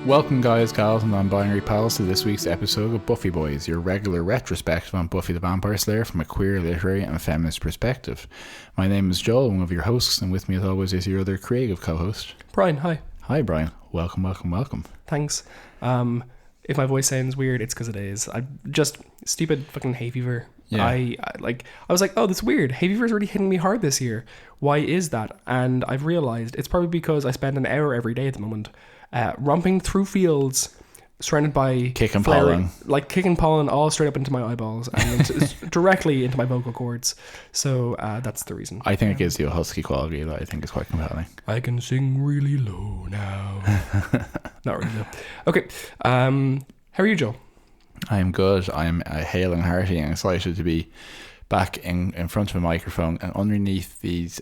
Welcome guys, gals and non-binary pals to this week's episode of Buffy Boys, your regular retrospective on Buffy the Vampire Slayer from a queer, literary and feminist perspective. My name is Joel, one of your hosts, and with me as always is your other creative co-host. Brian, hi. Hi Brian, welcome. Thanks. If my voice sounds weird, it's because it is. I just stupid fucking hay fever. Yeah. I was like, oh, that's weird. Hay fever's already hitting me hard this year. Why is that? And I've realized it's probably because I spend an hour every day at the moment romping through fields surrounded by kicking pollen all straight up into my eyeballs and directly into my vocal cords. So that's the reason. I think it gives you a husky quality that I think is quite compelling. I can sing really low now. Not really though. Okay. How are you, Joe? I am good. I am hale and hearty and excited to be back in front of a microphone and underneath these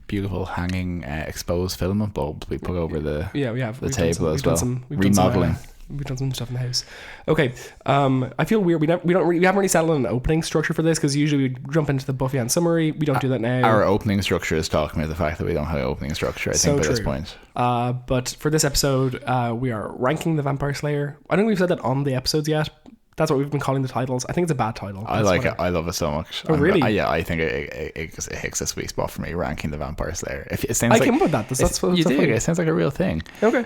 beautiful hanging exposed filament bulbs we put over the table as well. Remodeling. We've done some stuff in the house. Okay, I feel weird. We haven't really settled on an opening structure for this because usually we jump into the Buffy and summary. We don't do that now. Our opening structure is talking about the fact that we don't have an opening structure. I think by this point. But for this episode, we are ranking the Vampire Slayer. I don't think we've said that on the episodes yet. That's what we've been calling the titles. I think it's a bad title. I like it. I love it so much. Oh, really? I think it hits a sweet spot for me, ranking the Vampire Slayer. I came up with that. That's what you did. It sounds like a real thing. Okay.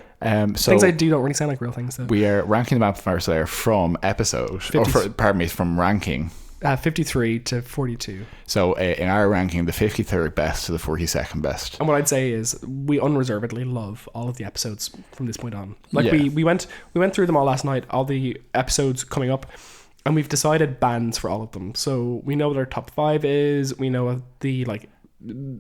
So things I do don't really sound like real things. So. We are ranking the Vampire Slayer from episode, from ranking. 53 to 42. So in our ranking, the 53rd best to the 42nd best. And what I'd say is we unreservedly love all of the episodes from this point on. We went through them all last night, all the episodes coming up, and we've decided bands for all of them. So we know what our top 5 is. We know the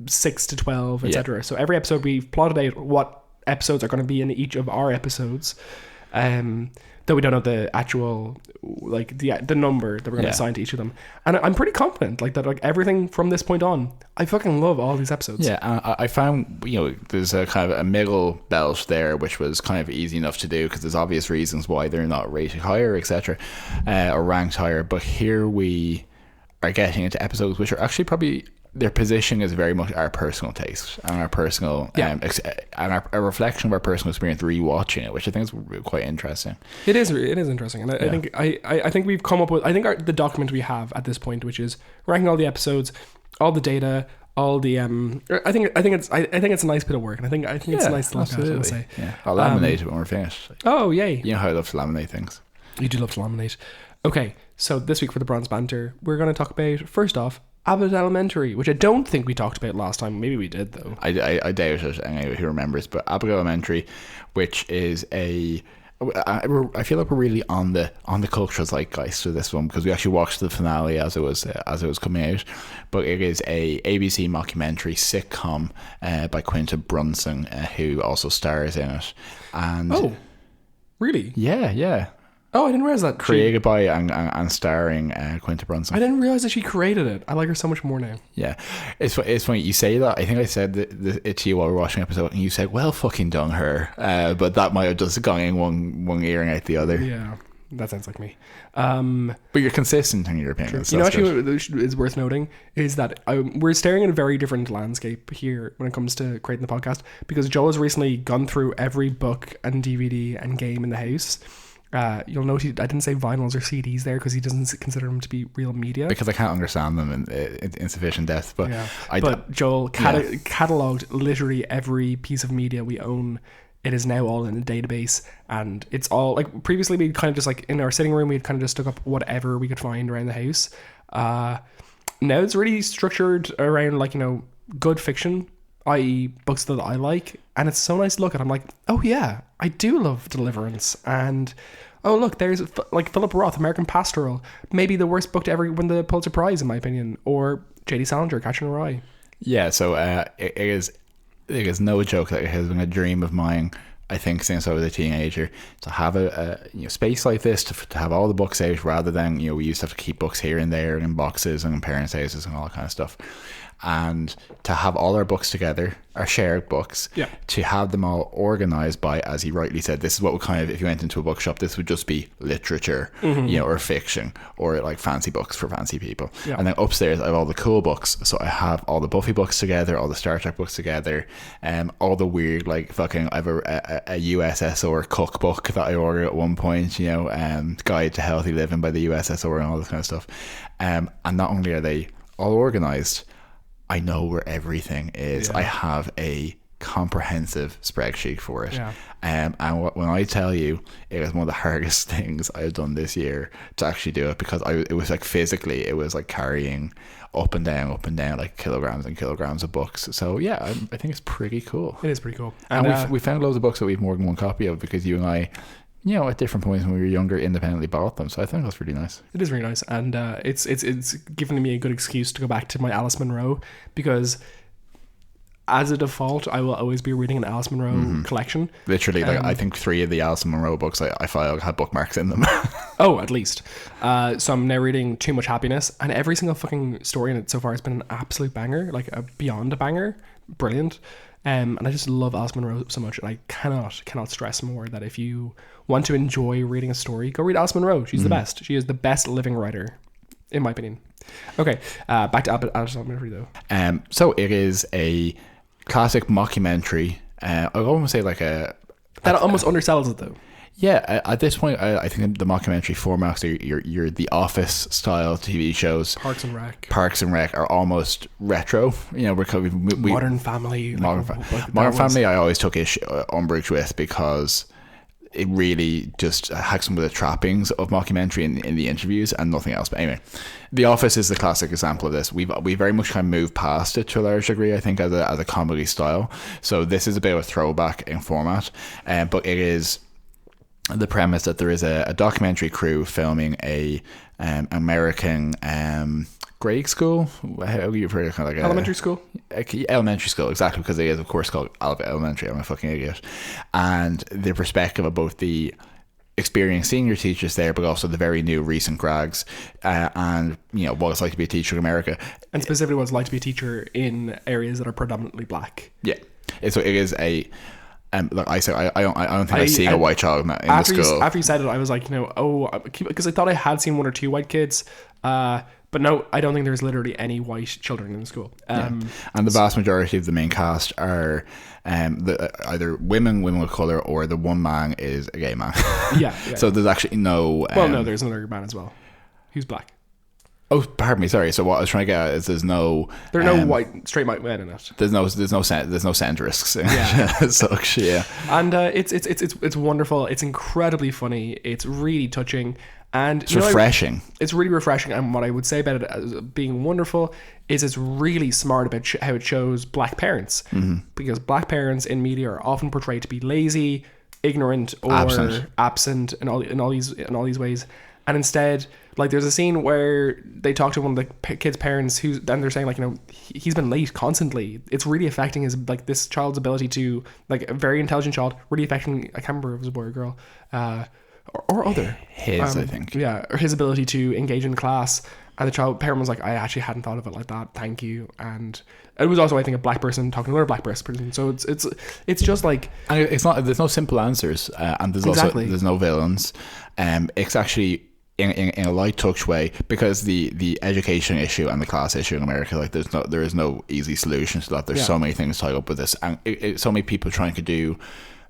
6 to 12, etc. Yeah. So every episode we've plotted out what episodes are going to be in each of our episodes. Though we don't know the actual the number that we're going to assign to each of them, and I'm pretty confident that everything from this point on, I fucking love all these episodes. Yeah, I found there's a kind of a middle belt there, which was kind of easy enough to do because there's obvious reasons why they're not rated higher, etc., or ranked higher. But here we are getting into episodes which are actually probably. Their position is very much our personal taste and our personal and a reflection of our personal experience rewatching it, which I think is quite interesting. It is interesting, and I think we've come up with the document we have at this point, which is ranking all the episodes, all the data, all the I think it's a nice bit of work, and I think it's nice to look at. I'll say. Yeah, I'll laminate it when we're finished. Oh yay! You know how I love to laminate things. You do love to laminate. Okay, so this week for the Bronze Banter, we're going to talk about first off. Abbott Elementary, which I don't think we talked about last time. Maybe we did though. I doubt it. Anyway, who remembers? But Abbott Elementary, which is I feel like we're really on the cultural zeitgeist for this one because we actually watched the finale as it was coming out. But it is a ABC mockumentary sitcom by Quinta Brunson, who also stars in it. And oh, really? Yeah. Oh, I didn't realize that. Created by and starring Quinta Brunson. I didn't realize that she created it. I like her so much more now. Yeah. It's funny you say that. I think I said it to you while we were watching the episode and you said, well fucking done her. But that might have just gone in one ear and out the other. Yeah. That sounds like me. But you're consistent in your opinions. So actually what is worth noting is that we're staring at a very different landscape here when it comes to creating the podcast because Joel has recently gone through every book and DVD and game in the house. You'll note I didn't say vinyls or CDs there because he doesn't consider them to be real media because I can't understand them in sufficient depth. But Joel catalogued literally every piece of media we own. It is now all in a database, and it's all previously we kind of just in our sitting room we'd kind of just took up whatever we could find around the house. Now it's really structured around good fiction, i.e. books that I like, and it's so nice to look at. I'm like, oh yeah, I do love Deliverance, and oh look, there's Philip Roth, American Pastoral, maybe the worst book to ever win the Pulitzer Prize in my opinion, or J.D. Salinger, Catcher in the Rye. Yeah, so it is no joke that it has been a dream of mine, I think, since I was a teenager, to have a space like this to have all the books out rather than we used to have to keep books here and there in boxes and in parents' houses and all that kind of stuff. and to have all our books together, our shared books, to have them all organized by, as he rightly said, this is what would kind of, if you went into a bookshop, this would just be literature, or fiction, or like fancy books for fancy people. And then upstairs I have all the cool books, so I have all the Buffy books together, all the Star Trek books together, all the weird like fucking, I have a USSR cookbook that I ordered at one point, Guide to Healthy Living by the USSR and all this kind of stuff. And not only are they all organized, I know where everything is. I have a comprehensive spreadsheet for it. And when I tell you, it was one of the hardest things I've done this year to actually do it, because it was like physically, it was like carrying up and down like kilograms and kilograms of books. So yeah, I think it's pretty cool. It is pretty cool. And we found loads of books that we have more than one copy of, because you and I, at different points when we were younger, independently bought them. So I think that's really nice. It is really nice. And it's given me a good excuse to go back to my Alice Munro, because as a default, I will always be reading an Alice Munro collection. Literally, I think 3 of the Alice Munro books I filed had bookmarks in them. Oh, at least. So I'm now reading Too Much Happiness, and every single fucking story in it so far has been an absolute banger, like a beyond a banger. Brilliant. And I just love Alice Munro so much, and I cannot stress more that if you want to enjoy reading a story, go read Alice Munro. She's the best. She is the best living writer, in my opinion. Okay, back to Alice Munro though. So it is a classic mockumentary. I almost say like that almost undersells it though. Yeah, at this point, I think the mockumentary formats are your The Office style TV shows. Parks and Rec are almost retro. Modern Family. Modern Family, I always took umbrage with, because it really just had some of the trappings of mockumentary in the interviews and nothing else. But anyway, The Office is the classic example of this. We very much kind of moved past it to a large degree, I think, as a comedy style. So this is a bit of a throwback in format, but it is the premise that there is a documentary crew filming a American grade school. How you've heard of kind of like elementary school? Elementary school, exactly, because it is of course called elementary. I'm a fucking idiot. And the perspective of both the experienced senior teachers there, but also the very new recent grads, and what it's like to be a teacher in America, and specifically what it's like to be a teacher in areas that are predominantly black. Yeah, so it is a. Look, I said I don't think I've seen a white child in the school. After you said it, I was like, because I thought I had seen 1 or 2 white kids, but no, I don't think there's literally any white children in the school. And the vast majority of the main cast are either women of color, or the one man is a gay man. Yeah. So there's actually no. No, there's another man as well, who's black. Oh, pardon me. Sorry. So what I was trying to get at is there are no straight white men in it. There's no centrists. Yeah. And it's wonderful. It's incredibly funny. It's really touching, and it's refreshing. It's really refreshing. And what I would say about it as being wonderful is it's really smart about how it shows black parents, because black parents in media are often portrayed to be lazy, ignorant, or absent in all these ways. And instead, like, there's a scene where they talk to one of the kids' parents, and they're saying, like, he's been late constantly. It's really affecting this child's ability to, like, a very intelligent child, really affecting, I can't remember if it was a boy or girl, or other. His, I think. Yeah, or his ability to engage in class. And the parent was like, I actually hadn't thought of it like that. Thank you. And it was also, I think, a black person talking to another black person. So it's just like, and it's not. There's no simple answers, and there's no villains. It's actually in a light touch way, because the education issue and the class issue in America, like, there is no easy solution to that. There's so many things tied up with this, and so many people trying to do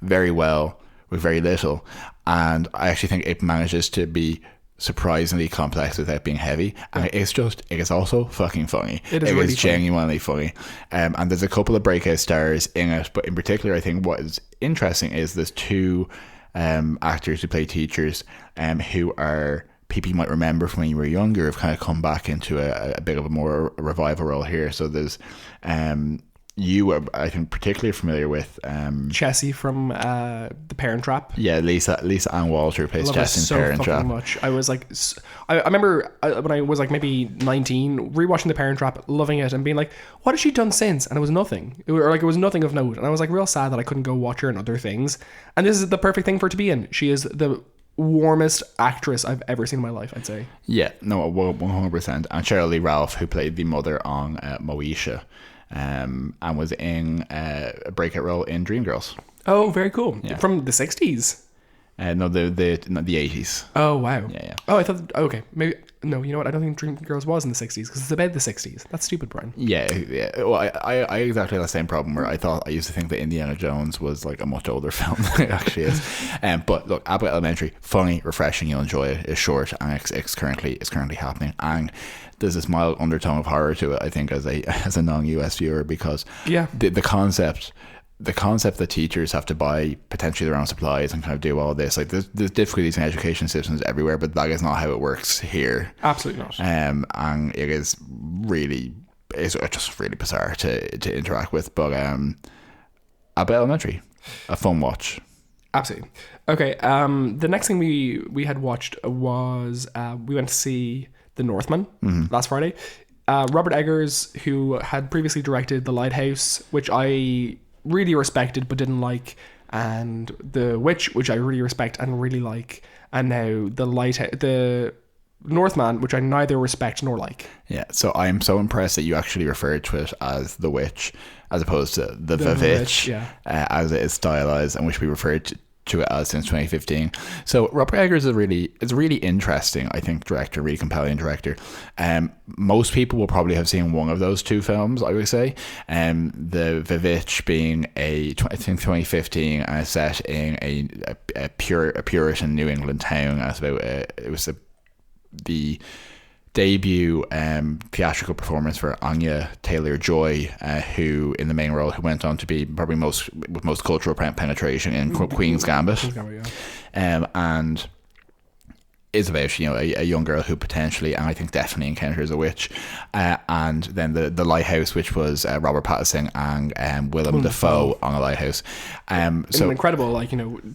very well with very little. And I actually think it manages to be surprisingly complex without being heavy, and it is also fucking funny. It is really genuinely funny. And there's a couple of breakout stars in it, but in particular, I think what is interesting is there's 2 actors who play teachers, who are people you might remember from when you were younger, have kind of come back into a bit of a more revival role here. So there's you are, I think, particularly familiar with Jessie from The Parent Trap. Yeah, Lisa Ann Walter plays Jessie in Parent Trap. Much. I was like, I remember when I was like maybe 19, rewatching The Parent Trap, loving it, and being like, what has she done since? And it was nothing. It was nothing of note. And I was like real sad that I couldn't go watch her in other things. And this is the perfect thing for her to be in. She is the warmest actress I've ever seen in my life, I'd say. Yeah, no, 100%. And Cheryl Lee Ralph, who played the mother on Moesha, and was in a breakout role in Dreamgirls. Oh, very cool. Yeah. From the 60s? No, the 80s. Oh, wow. Yeah. Oh, I thought, okay, maybe, no, you know what, I don't think Dreamgirls was in the 60s, because it's about the 60s. That's stupid, Brian. Yeah. Well, I exactly had the same problem where I used to think that Indiana Jones was like a much older film than it actually is. But look, Abbott Elementary, funny, refreshing, you'll enjoy it. It's short, and it's currently happening, and there's this mild undertone of horror to it, I think, as a non-US viewer, because the concept that teachers have to buy potentially their own supplies and kind of do all this, like there's difficulties in education systems everywhere, but that is not how it works here. Absolutely not. And it's just really bizarre to interact with. But Abbott Elementary, a fun watch. Absolutely. Okay. The next thing we had watched was we went to see The Northman last Friday. Robert Eggers, who had previously directed The Lighthouse, which I really respected but didn't like, and The Witch, which I really respect and really like, and now the Northman, which I neither respect nor like. Yeah, so I am so impressed that you actually referred to it as The Witch as opposed to the Vavitch, as it is stylized, and which we referred to it as since 2015. So Robert Eggers is a really interesting, I think, director, really compelling director. Most people will probably have seen one of those two films, I would say. The Vavitch being I think 2015, and it's set in a Puritan New England town. It's about it was the debut theatrical performance for Anya Taylor-Joy, who in the main role, who went on to be probably most cultural penetration in Queen's Gambit. And is about a young girl who potentially, and I think definitely, encounters a witch, and then the Lighthouse, which was Robert Pattinson and Willem Dafoe on a lighthouse. So an incredible,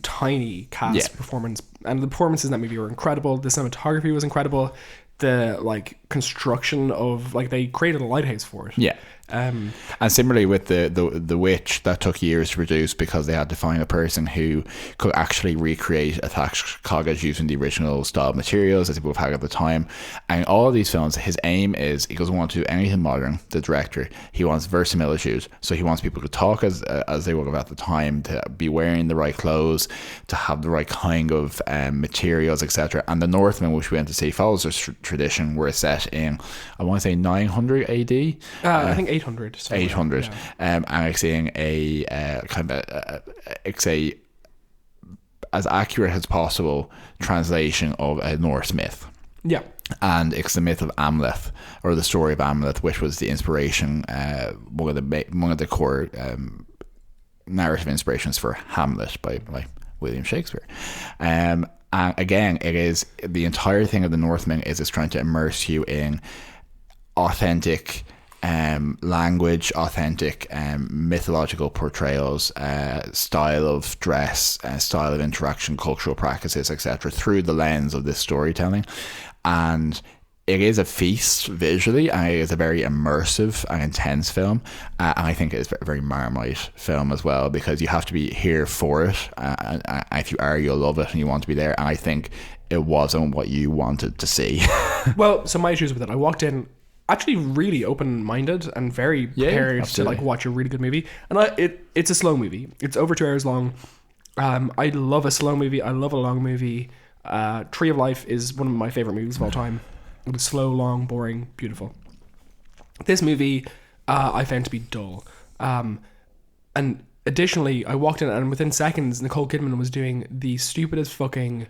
tiny cast performance, and the performances in that movie were incredible. The cinematography was incredible. The construction of they created a lighthouse for it. Yeah. And similarly with the Witch, that took years to produce because they had to find a person who could actually recreate a thatched cottage using the original style materials as people have had at the time. And all of these films, his aim is he doesn't want to do anything modern. The director, he wants verisimilitude, so he wants people to talk as they would have at the time, to be wearing the right clothes, to have the right kind of materials, etc. And The Northman, which we went to see, follows this tradition, where it's set in, I want to say 900 AD. I think 800. 800. Yeah. And it's seeing a kind of it's a as accurate as possible translation of a Norse myth. Yeah. And it's the myth of Amleth, or the story of Amleth, which was the inspiration, one of the core narrative inspirations for Hamlet by William Shakespeare. And again, it is the entire thing of The Northman is it's trying to immerse you in authentic language, authentic mythological portrayals, style of dress, style of interaction, cultural practices, etc., through the lens of this storytelling. And it is a feast visually, and it is a very immersive and intense film, and I think it is a very Marmite film as well, because you have to be here for it, and if you are, you'll love it and you want to be there. And I think it wasn't what you wanted to see. Well, so my issues with it, I walked in actually really open-minded and very prepared to watch a really good movie, and it's a slow movie. It's over 2 hours long. I love a slow movie. I love a long movie. Tree of Life is one of my favorite movies of all time. It was slow, long, boring, beautiful. This movie I found to be dull. And additionally, I walked in and within seconds, Nicole Kidman was doing the stupidest fucking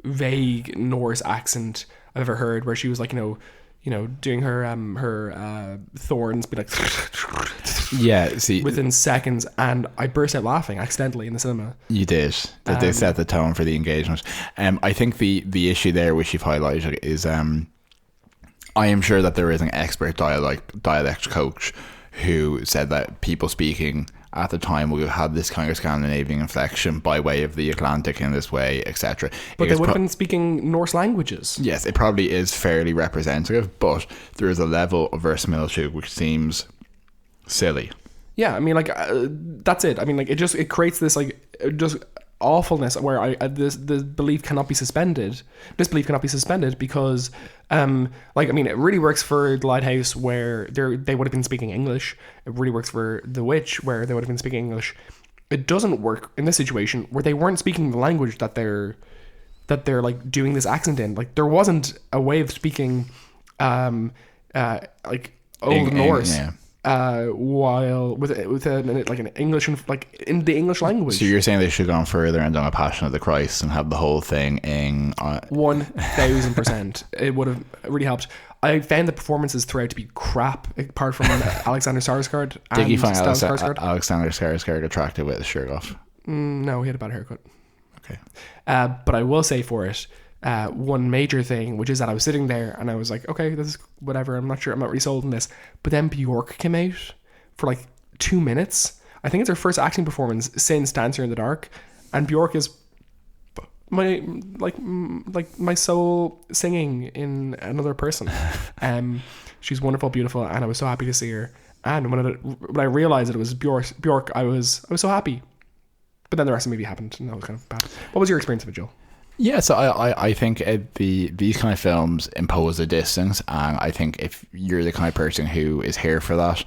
vague Norse accent I've ever heard, where she was doing her thorns, be like, yeah, see, within seconds, and I burst out laughing accidentally in the cinema. You did. They set the tone for the engagement. I think the issue there, which you've highlighted, is I am sure that there is an expert dialect coach who said that people speaking at the time would have had this kind of Scandinavian inflection by way of the Atlantic in this way, etc. But they would have been speaking Norse languages. Yes, it probably is fairly representative, but there is a level of verisimilitude which seems silly. Yeah, I mean, that's it. I mean, it creates this, just awfulness where the belief cannot be suspended. Disbelief cannot be suspended because, it really works for the Lighthouse where they would have been speaking English. It really works for the Witch where they would have been speaking English. It doesn't work in this situation where they weren't speaking the language that they're like doing this accent in. Like there wasn't a way of speaking, Old Norse. Yeah. While with an English like in the English language. So you're saying they should have gone further and done a Passion of the Christ and have the whole thing in 1000%. It would have really helped. I found the performances throughout to be crap, apart from Alexander Skarsgård. Did you find Skarsgård. Alexander Skarsgård attractive with his shirt off? No, he had a bad haircut. Okay. But I will say for it, one major thing, which is that I was sitting there and I was like, okay, this is whatever. I'm not sure. I'm not really sold on this. But then Bjork came out for like 2 minutes. I think it's her first acting performance since Dancer in the Dark. And Bjork is my soul singing in another person. She's wonderful, beautiful, and I was so happy to see her. And when I realized that it was Bjork, I was so happy. But then the rest of the movie happened, and that was kind of bad. What was your experience of it, Joel? Yeah, so I think these kind of films impose a distance, and I think if you're the kind of person who is here for that,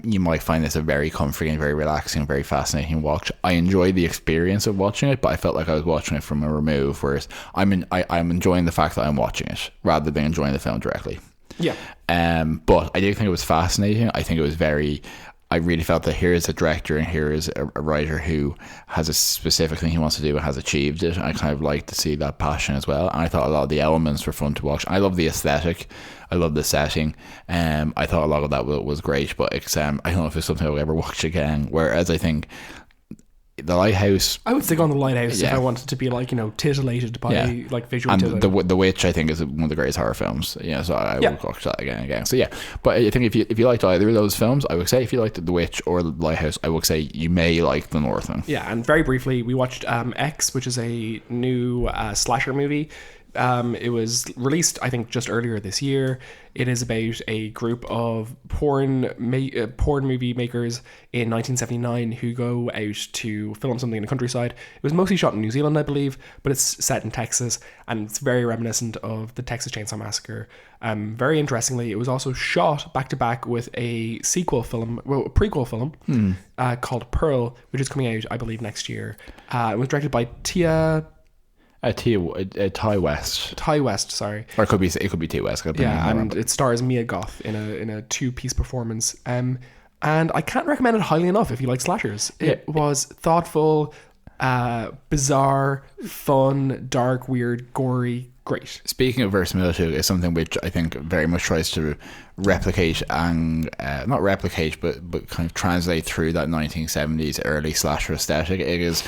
you might find this a very comforting, very relaxing, very fascinating watch. I enjoyed the experience of watching it, but I felt like I was watching it from a remove, whereas I'm enjoying the fact that I'm watching it rather than enjoying the film directly. Yeah. But I did think it was fascinating. I think it was I really felt that here is a director and here is a writer who has a specific thing he wants to do and has achieved it. And I kind of like to see that passion as well. And I thought a lot of the elements were fun to watch. I love the aesthetic. I love the setting. I thought a lot of that was great, but it's, I don't know if it's something I'll ever watch again. Whereas I think The Lighthouse, I would stick on The Lighthouse if I wanted to be titillated by visual. And the Witch, I think, is one of the greatest horror films. So I would watch that again and again. So but I think if you liked either of those films, I would say if you liked The Witch or The Lighthouse, I would say you may like The Northman. Yeah, and very briefly, we watched X, which is a new slasher movie. It was released, I think, just earlier this year. It is about a group of porn movie makers in 1979 who go out to film something in the countryside. It was mostly shot in New Zealand, I believe, but it's set in Texas, and it's very reminiscent of the Texas Chainsaw Massacre. Very interestingly, it was also shot back to back with a prequel film called Pearl, which is coming out, I believe, next year. It was directed by Ty West, sorry. Or it could be Ty West. And it stars Mia Goth in a 2-piece performance. And I can't recommend it highly enough if you like slashers. It was thoughtful, bizarre, fun, dark, weird, gory, great. Speaking of verisimilitude, it's something which I think very much tries to replicate and not replicate, but kind of translate through that 1970s early slasher aesthetic. It is,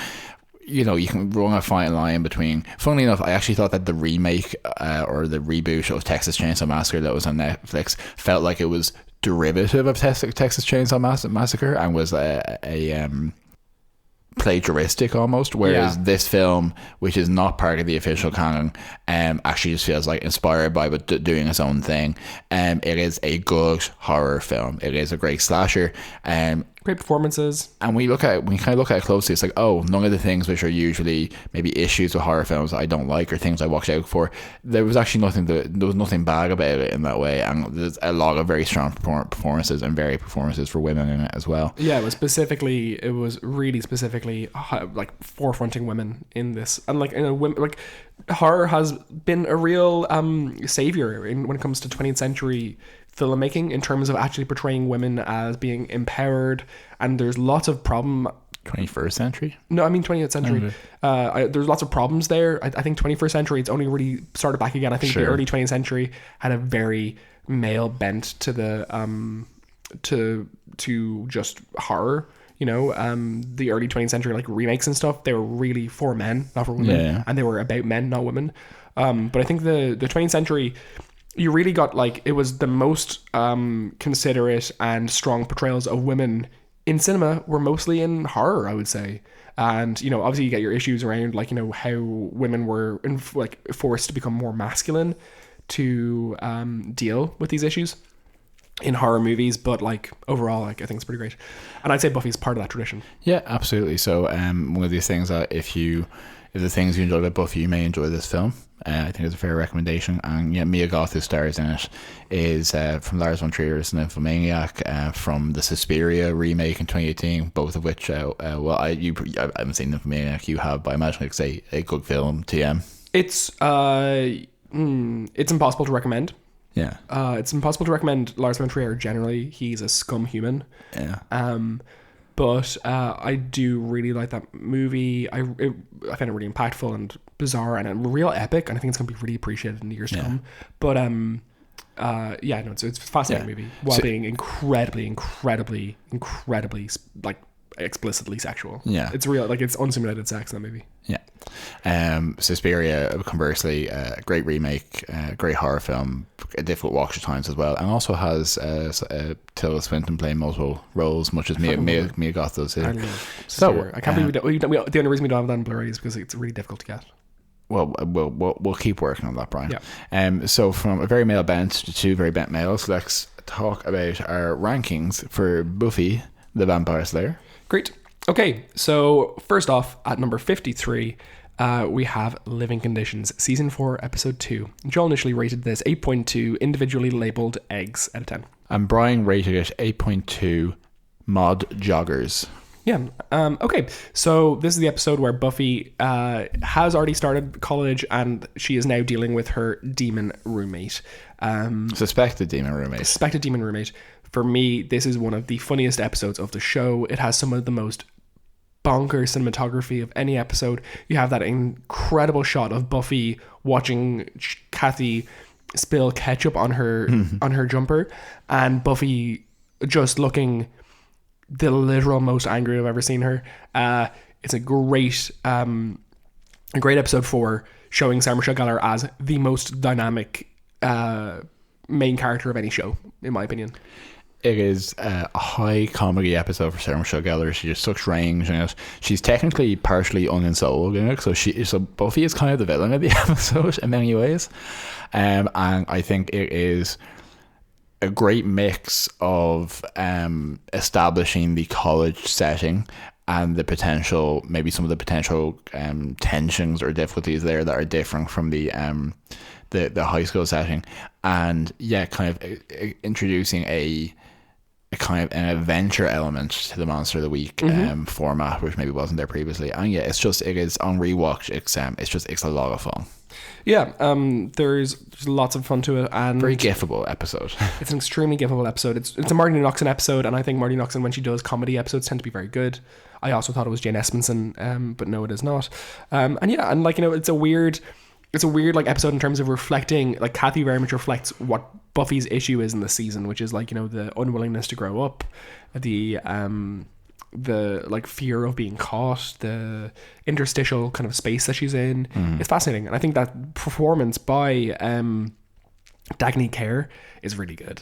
you can run a fine line between. Funnily enough, I actually thought that the remake or the reboot of Texas Chainsaw Massacre that was on Netflix felt like it was derivative of Texas Chainsaw Massacre and was a plagiaristic almost, whereas this film, which is not part of the official canon, actually just feels like inspired by but doing its own thing. It is a good horror film. It is a great slasher. Great performances. And when you kind of look at it closely, it's like, oh, none of the things which are usually maybe issues with horror films that I don't like or things I watch out for, there was actually nothing bad about it in that way. And there's a lot of very strong performances and varied performances for women in it as well. Yeah, it was really specifically like forefronting women in this, and horror has been a real savior when it comes to 20th century filmmaking in terms of actually portraying women as being empowered. And there's lots of 21st century? No, I mean 20th century. Okay. There's lots of problems there. I think 21st century, it's only really started back again. I think the early 20th century had a very male bent to the to just horror. The early 20th century remakes and stuff, they were really for men, not for women, and they were about men, not women. But I think the 20th century, you really got it was the most considerate and strong portrayals of women in cinema were mostly in horror, I would say. And obviously you get your issues around how women were forced to become more masculine to deal with these issues. in horror movies, but like overall, like I think it's pretty great, and I'd say Buffy's part of that tradition. Yeah, absolutely. So one of these things that if the things you enjoy about Buffy, you may enjoy this film. I think it's a fair recommendation. And yeah, Mia Goth, who stars in it, is from Lars von Trier's Nymphomaniac, from the Suspiria remake in 2018, both of which, I haven't seen Nymphomaniac, you have, but I imagine it's a good film, TM. It's impossible to recommend. Yeah. It's impossible to recommend Lars von Trier generally. He's a scum human. Yeah. But I do really like that movie. I find it really impactful and bizarre and a real epic, and I think it's going to be really appreciated in the years to come. But it's a fascinating movie while being incredibly like explicitly sexual. Yeah, it's real, like it's unsimulated sex in that movie. Yeah. Suspiria, conversely, great remake, great horror film, a difficult watch at times as well, and also has Tilda Swinton playing multiple roles, much as Mia Goth does here. So I can't believe the only reason we don't have that in Blu-ray is because it's really difficult to get. Well, we'll keep working on that, Brian. Yeah. So from a very male bent to two very bent males, let's talk about our rankings for Buffy the Vampire Slayer. Great. Okay, so first off, at number 53, we have Living Conditions, Season 4, Episode 2. Joel initially rated this 8.2 individually labelled eggs out of 10. And Brian rated it 8.2 mod joggers. Yeah. Okay, so this is the episode where Buffy has already started college and she is now dealing with her demon roommate. Suspected demon roommate. For me, this is one of the funniest episodes of the show. It has some of the most bonkers cinematography of any episode. You have that incredible shot of Buffy watching Kathy spill ketchup on her jumper, and Buffy just looking the literal most angry I've ever seen her. It's a great episode 4, showing Sarah Michelle Gellar as the most dynamic main character of any show, in my opinion. It is a high comedy episode for Sarah Michelle Gellar. She just such range in it. She's technically partially unensouled in it, so Buffy is kind of the villain of the episode in many ways. And I think it is a great mix of establishing the college setting and maybe some of the potential tensions or difficulties there that are different from the high school setting, and kind of introducing a kind of an adventure element to the Monster of the Week format, which maybe wasn't there previously. And it is on rewatch. It's a lot of fun. Yeah, there's lots of fun to it, and very gifable episode. It's an extremely gifable episode. It's a Marty Noxon episode, and I think Marty Noxon, when she does comedy episodes, tend to be very good. I also thought it was Jane Espenson, but no, it is not. It's a weird like episode in terms of reflecting, like Kathy very much reflects what Buffy's issue is in the season, which is like, the unwillingness to grow up, the like fear of being caught, the interstitial kind of space that she's in. It's fascinating, and I think that performance by Dagny Kerr is really good.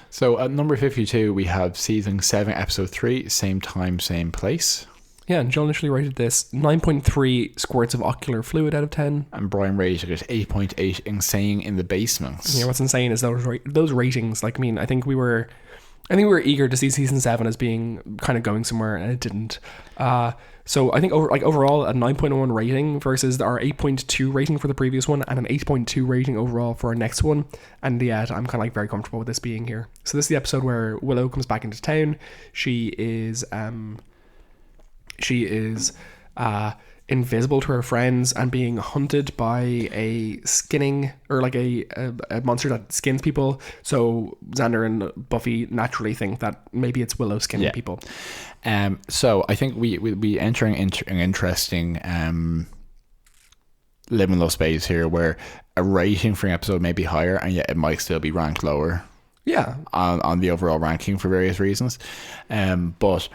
So at number 52 we have season 7 episode 3, Same Time Same Place. Yeah, and Joel initially rated this 9.3 squirts of ocular fluid out of 10. And Brian rated it 8.8 insane in the basements. Yeah, what's insane is those ratings. Like, I think we were eager to see season 7 as being kind of going somewhere, and it didn't. So I think overall a 9.1 rating versus our 8.2 rating for the previous one, and an 8.2 rating overall for our next one. And yet I'm kind of like very comfortable with this being here. So this is the episode where Willow comes back into town. She is invisible to her friends and being hunted by a skinning, or like a monster that skins people. So Xander and Buffy naturally think that maybe it's Willow skinning people. So I think we entering into an interesting liminal space here, where a rating for an episode may be higher, and yet it might still be ranked lower. Yeah, on the overall ranking for various reasons. But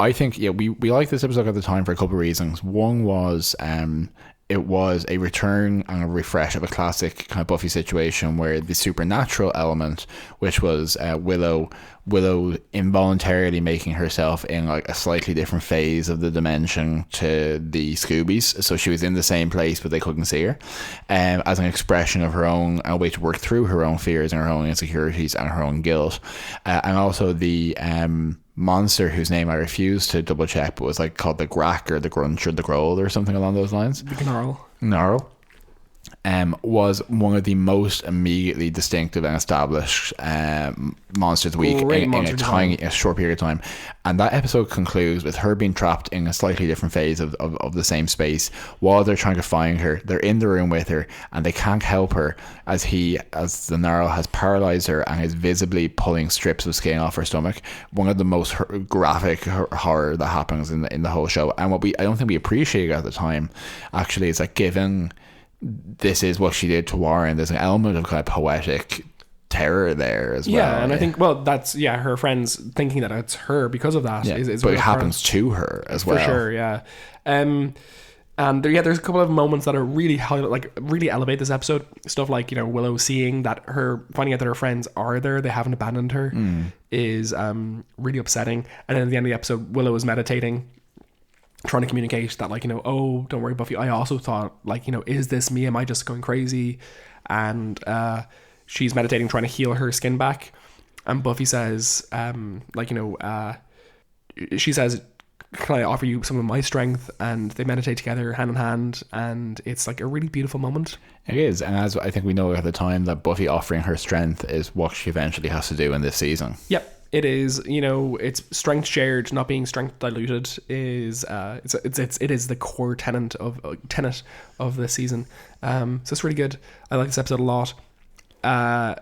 I think, yeah, we liked this episode at the time for a couple of reasons. One was it was a return and a refresh of a classic kind of Buffy situation where the supernatural element, which was Willow involuntarily making herself in like a slightly different phase of the dimension to the Scoobies. So she was in the same place, but they couldn't see her, as an expression of her own, a way to work through her own fears and her own insecurities and her own guilt. And also the monster whose name I refuse to double check, but was like called the Grack or the Grunch or the Growl or something along those lines. The Gnarl. Was one of the most immediately distinctive and established monsters of the week in a short period of time. And that episode concludes with her being trapped in a slightly different phase of the same space while they're trying to find her. They're in the room with her and they can't help her as the Gnarl has paralyzed her and is visibly pulling strips of skin off her stomach. One of the most graphic horror that happens in the whole show. And what I don't think we appreciated at the time actually is that given this is what she did to Warren, there's an element of kind of poetic terror there as well. Yeah, and I think, well, that's, her friends thinking that it's her because of that. Yeah, but it happens to her as well. For sure, yeah. And there's a couple of moments that are really elevate this episode. Stuff like, Willow finding out that her friends are there, they haven't abandoned her, is really upsetting. And then at the end of the episode, Willow is meditating, trying to communicate that, oh, don't worry, Buffy, I also thought, is this me? Am I just going crazy? And she's meditating, trying to heal her skin back. And Buffy says, she says, can I offer you some of my strength? And they meditate together hand in hand, and it's like a really beautiful moment. It is, and as I think we know at the time, that Buffy offering her strength is what she eventually has to do in this season. Yep. It is, it's strength shared, not being strength diluted. It is the core tenet of this season. So it's really good. I like this episode a lot. I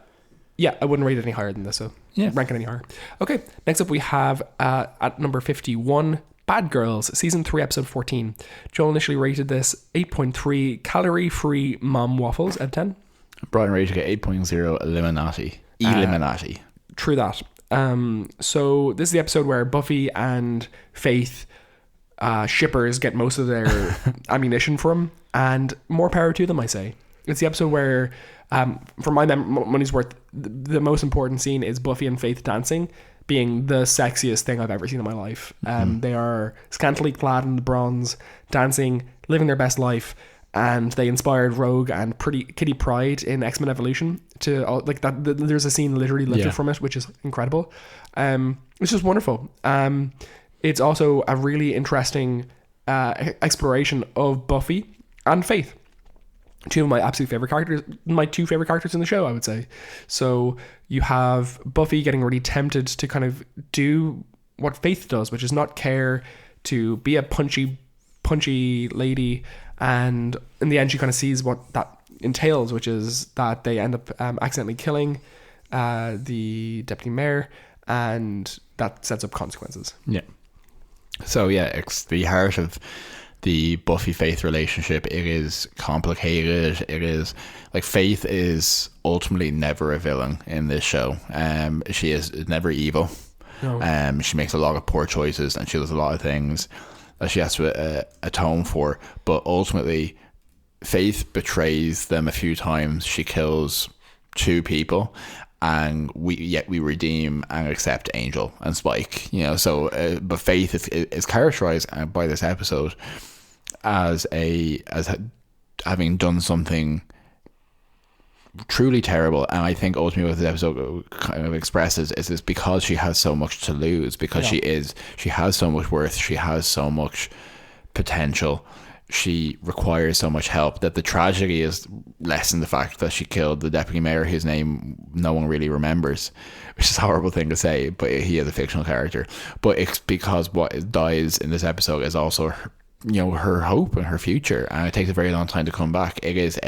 wouldn't rate it any higher than this. So rank it any higher. Okay, next up we have at number 51, Bad Girls, season 3, episode 14. Joel initially rated this 8.3 calorie-free mom waffles out of 10. Brian rated it 8.0 Illuminati. True that. So this is the episode where Buffy and Faith shippers get most of their ammunition from, and more power to them, I say. It's the episode where, for my money's worth, the most important scene is Buffy and Faith dancing, being the sexiest thing I've ever seen in my life. They are scantily clad in the bronze, dancing, living their best life. And they inspired Rogue and Kitty Pryde in X-Men Evolution to there's a scene literally lifted from it, which is incredible. It's just wonderful. It's also a really interesting exploration of Buffy and Faith, two of my absolute favorite characters, my two favorite characters in the show, I would say. So you have Buffy getting really tempted to kind of do what Faith does, which is not care, to be a punchy lady. And in the end, she kind of sees what that entails, which is that they end up accidentally killing the deputy mayor, and that sets up consequences. Yeah. So it's the heart of the Buffy Faith relationship. It is complicated. It is like Faith is ultimately never a villain in this show. She is never evil. No. She makes a lot of poor choices, and she does a lot of things that she has to atone for, but ultimately Faith betrays them a few times. She kills 2 people, and we redeem and accept Angel and Spike, but Faith is characterized by this episode as having done something truly terrible. And I think ultimately what this episode kind of expresses is this, because she has so much to lose, because she has so much worth, she has so much potential, she requires so much help, that the tragedy is less in the fact that she killed the deputy mayor whose name no one really remembers, which is a horrible thing to say, but he is a fictional character. But it's because what dies in this episode is also her hope and her future, and it takes a very long time to come back. It is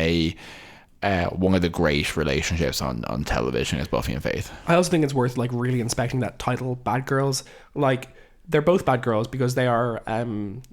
one of the great relationships on television is Buffy and Faith. I also think it's worth really inspecting that title, Bad Girls. They're both bad girls because they are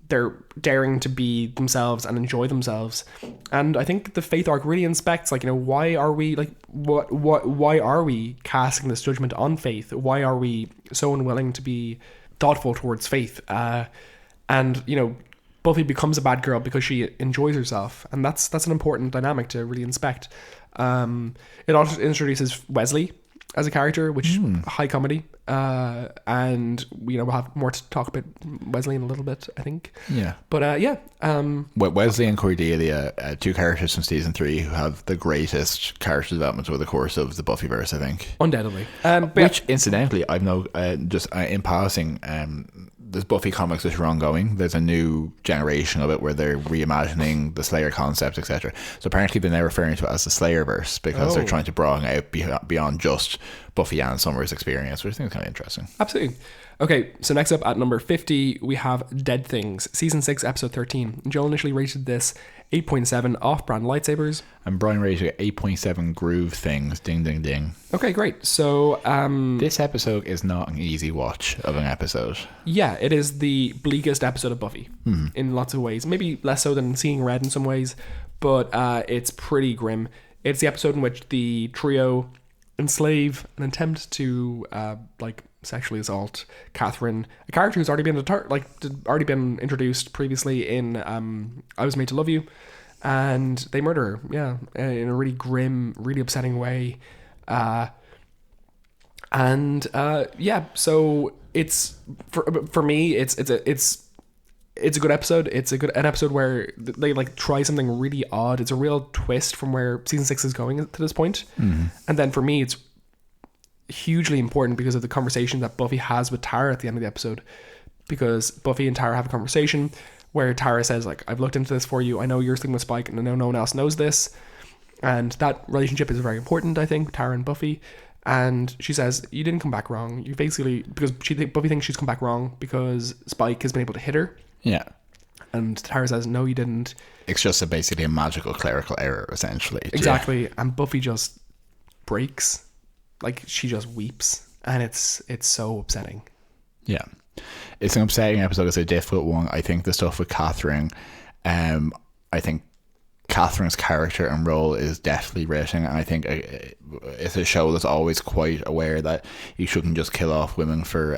they're daring to be themselves and enjoy themselves. And I think the Faith arc really inspects why are we why are we casting this judgment on Faith? Why are we so unwilling to be thoughtful towards Faith. And, you know, Buffy becomes a bad girl because she enjoys herself. And that's an important dynamic to really inspect. It also introduces Wesley as a character, which high comedy. And, you know, we'll have more to talk about Wesley in a little bit, I think. Yeah. But, yeah. Wesley and Cordelia, two characters from season 3 who have the greatest character development over the course of the Buffyverse, I think. Undoubtedly. Which, incidentally, I've just in passing, there's Buffy comics which are ongoing. There's a new generation of it where they're reimagining the Slayer concept, etc. So apparently they're now referring to it as the Slayerverse because they're trying to broaden out beyond just Buffy and Summer's experience, which I think is kind of interesting. Absolutely. Okay, so next up at number 50, we have Dead Things, Season 6, Episode 13. Joel initially rated this 8.7 off-brand lightsabers. And Brian rated it 8.7 groove things. Ding, ding, ding. Okay, great. So, this episode is not an easy watch of an episode. Yeah, it is the bleakest episode of Buffy in lots of ways. Maybe less so than Seeing Red in some ways, but it's pretty grim. It's the episode in which the trio enslave and attempt to, sexually assault Catherine, a character who's already been introduced previously in I Was Made to Love You, and they murder her, in a really grim, really upsetting way. So it's for me, it's a good episode. It's an episode where they like try something really odd. It's a real twist from where season 6 is going to this point. And then for me, it's hugely important because of the conversation that Buffy has with Tara at the end of the episode, because Buffy and Tara have a conversation where Tara says, like, I've looked into this for you, I know you're sleeping with Spike and I know no one else knows this, and that relationship is very important, I think, Tara and Buffy. And she says, you didn't come back wrong. You basically, because Buffy thinks she's come back wrong because Spike has been able to hit her. Yeah. And Tara says, no, you didn't. It's just basically a magical clerical error, essentially. Exactly. Yeah. And Buffy just breaks. Like, she just weeps, and it's so upsetting. Yeah, it's an upsetting episode. It's a difficult one. I think the stuff with Catherine, I think Catherine's character and role is definitely written, and I think it's a show that's always quite aware that you shouldn't just kill off women for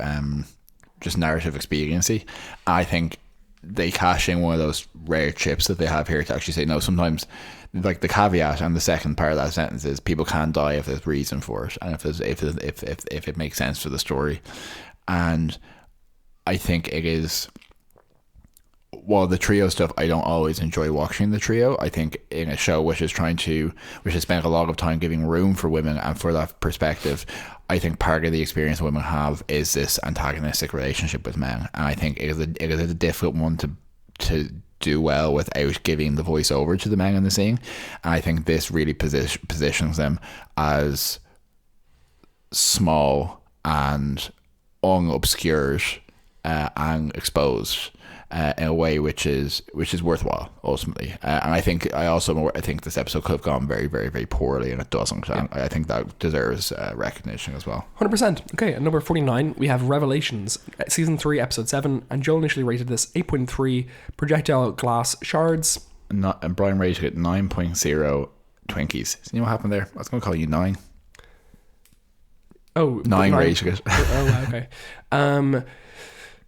just narrative expediency. I think they cash in one of those rare chips that they have here to actually say, no, sometimes, like, the caveat and the second part of that sentence is people can die if there's reason for it and if it makes sense for the story. And I think it is, while the trio stuff, I don't always enjoy watching the trio. I think in a show which has spent a lot of time giving room for women and for that perspective, I think part of the experience women have is this antagonistic relationship with men, and I think it is a difficult one to do well without giving the voice over to the men in the scene. And I think this really positions them as small and unobscured and exposed in a way which is worthwhile ultimately. And I think this episode could have gone very, very, very poorly, and it doesn't. Yeah. I think that deserves recognition as well. 100%. Okay, at number 49 we have Revelations, season 3, episode 7, and Joel initially rated this 8.3 projectile glass shards. And Brian rated it 9.0 Twinkies. You know what happened there? I was going to call you 9. Oh, 9 rated it. Oh, okay.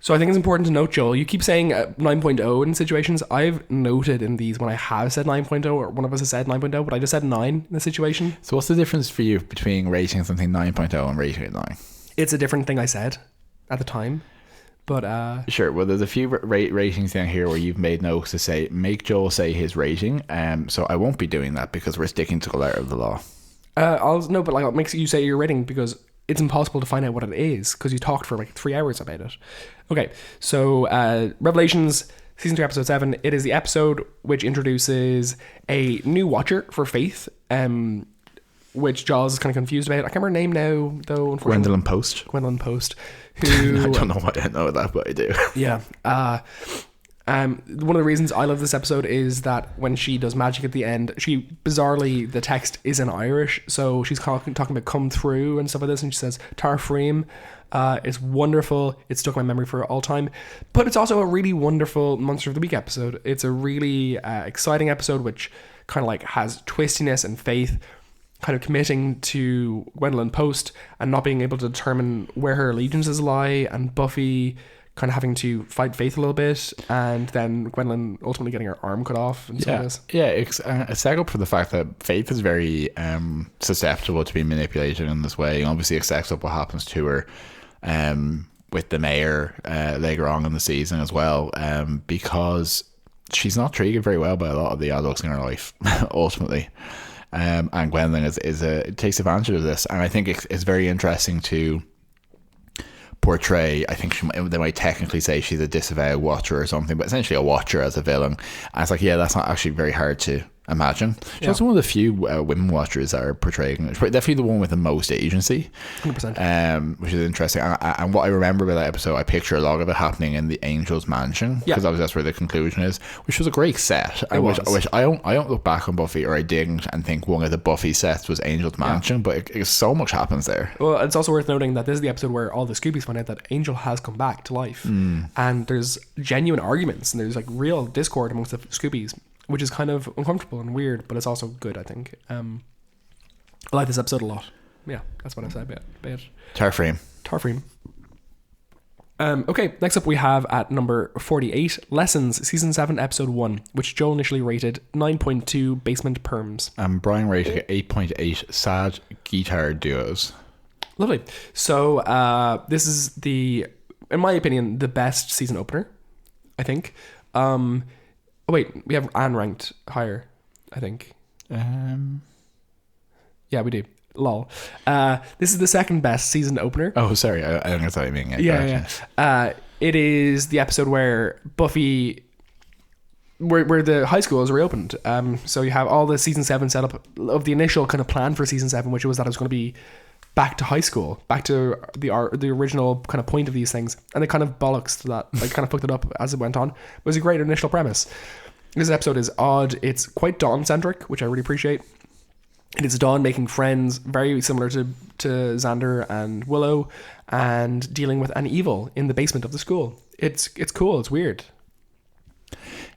So I think it's important to note, Joel, you keep saying 9.0 in situations. I've noted in these when I have said 9.0, or one of us has said 9.0, but I just said 9 in the situation. So what's the difference for you between rating something 9.0 and rating it 9? It's a different thing I said at the time. But sure. Well, there's a few ratings down here where you've made notes to say, make Joel say his rating. So I won't be doing that because we're sticking to the letter of the law. I'll make you say your rating because it's impossible to find out what it is because you talked for like 3 hours about it. Okay, so Revelations, season 3, episode 7. It is the episode which introduces a new watcher for Faith, which Jaws is kind of confused about. I can't remember her name now, though. Gwendolyn Post. Who I don't know why I know that, but I do. Yeah. One of the reasons I love this episode is that when she does magic at the end, bizarrely, the text is in Irish, so she's talking about come through and stuff like this, and she says Tar Freem. It's wonderful. It's stuck in my memory for all time. But it's also a really wonderful Monster of the Week episode. It's a really exciting episode which kind of like has twistiness and faith. kind of committing to Gwendolyn Post and not being able to determine where her allegiances lie, and Buffy kind of having to fight Faith a little bit, and then Gwendolyn ultimately getting her arm cut off. And it's a set up for the fact that Faith is very susceptible to being manipulated in this way. And obviously it sets up what happens to her with the mayor later on in the season as well, because she's not treated very well by a lot of the adults in her life ultimately. And Gwendolyn takes advantage of this, and I think it's very interesting to portray. I think they might technically say she's a disavowed watcher or something, but essentially a watcher as a villain. And it's like, yeah, that's not actually very hard to imagine. She's also one of the few women watchers that are portraying. Definitely the one with the most agency, 100%. Which is interesting. And what I remember about that episode, I picture a lot of it happening in the Angel's Mansion, because obviously that's where the conclusion is, which was a great set. Which I don't look back on Buffy, or I didn't, and think one of the Buffy sets was Angel's Mansion, but so much happens there. Well, it's also worth noting that this is the episode where all the Scoobies find out that Angel has come back to life, and there's genuine arguments, and there's like real discord amongst the Scoobies, which is kind of uncomfortable and weird, but it's also good, I think. I like this episode a lot. Yeah, that's what I said about it. Tarframe. Okay, next up we have at number 48, Lessons, Season 7, Episode 1, which Joel initially rated 9.2 Basement Perms. And Brian rated it 8.8 Sad Guitar Duos. Lovely. So this is in my opinion, the best season opener, I think. Oh wait, we have Anne ranked higher, I think. Yeah, we do. Lol. This is the second best season opener. Oh, sorry. I don't know what you mean. Yeah. It is the episode where Buffy, where the high school is reopened. So you have all the season 7 setup of the initial kind of plan for season 7, which was that it was going to be back to high school, back to the original kind of point of these things, and they kind of bollocks to that, like kind of fucked it up as it went on. It was a great initial premise. This episode is odd. It's quite Dawn centric, which I really appreciate. It is Dawn making friends, very similar to Xander and Willow, and dealing with an evil in the basement of the school. It's cool. It's weird.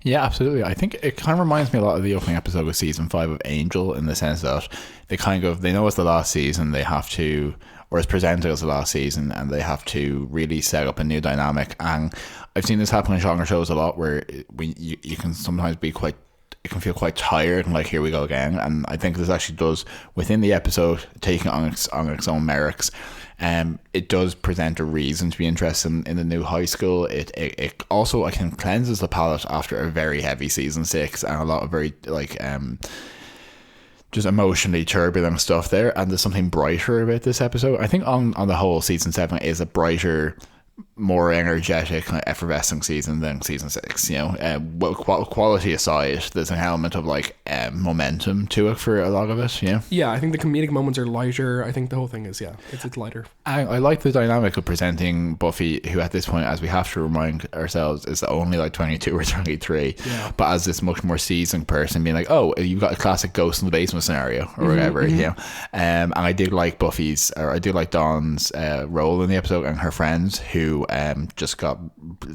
Yeah, absolutely. I think it kind of reminds me a lot of the opening episode of season 5 of Angel, in the sense that they know it's the last season, they have to, or it's presented as the last season, and they have to really set up a new dynamic. And I've seen this happen in genre shows a lot, where you can sometimes it can feel quite tired and like, here we go again. And I think this actually does, within the episode, taking on its own merits. It does present a reason to be interested in the new high school. It also, I think, cleanses the palate after a very heavy season 6 and a lot of very just emotionally turbulent stuff there. And there's something brighter about this episode. I think on the whole, season 7 is a brighter, more energetic, kind of effervescing season than season 6. Quality aside, there's an element of momentum to it for a lot of it. Yeah, I think the comedic moments are lighter. I think the whole thing is it's lighter. I like the dynamic of presenting Buffy, who at this point, as we have to remind ourselves, is only 22 or 23, but as this much more seasoned person, being like, oh, you've got a classic ghost in the basement scenario or whatever. And I did like Dawn's role in the episode, and her friends who just got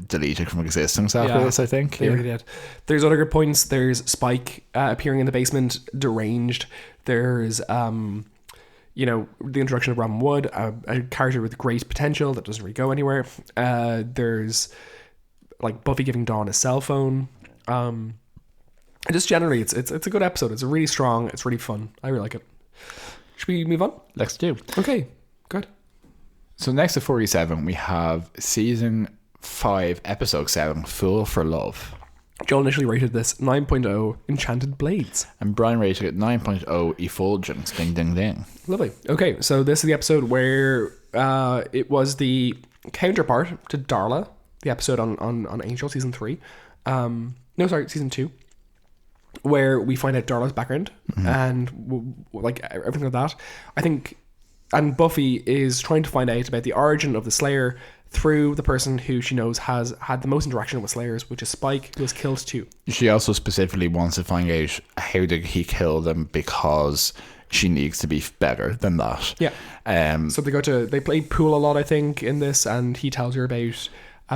deleted from existence after this, I think. They really did. There's other good points. There's Spike appearing in the basement, deranged. There's the introduction of Robin Wood, a character with great potential that doesn't really go anywhere. There's Buffy giving Dawn a cell phone. Just generally, it's a good episode. It's really strong. It's really fun. I really like it. Should we move on? Let's do. Okay, good. So next to 47, we have season 5, episode 7, Fool for Love. Joel initially rated this 9.0 Enchanted Blades. And Brian rated it 9.0 Effulgence. Ding, ding, ding. Lovely. Okay, so this is the episode where it was the counterpart to Darla, the episode on Angel, season 3. Season 2. Where we find out Darla's background and everything like that. I think... And Buffy is trying to find out about the origin of the Slayer through the person who she knows has had the most interaction with Slayers, which is Spike, who was killed too. She also specifically wants to find out how did he kill them, because she needs to be better than that. Yeah. So they play pool a lot, I think, in this, and he tells her about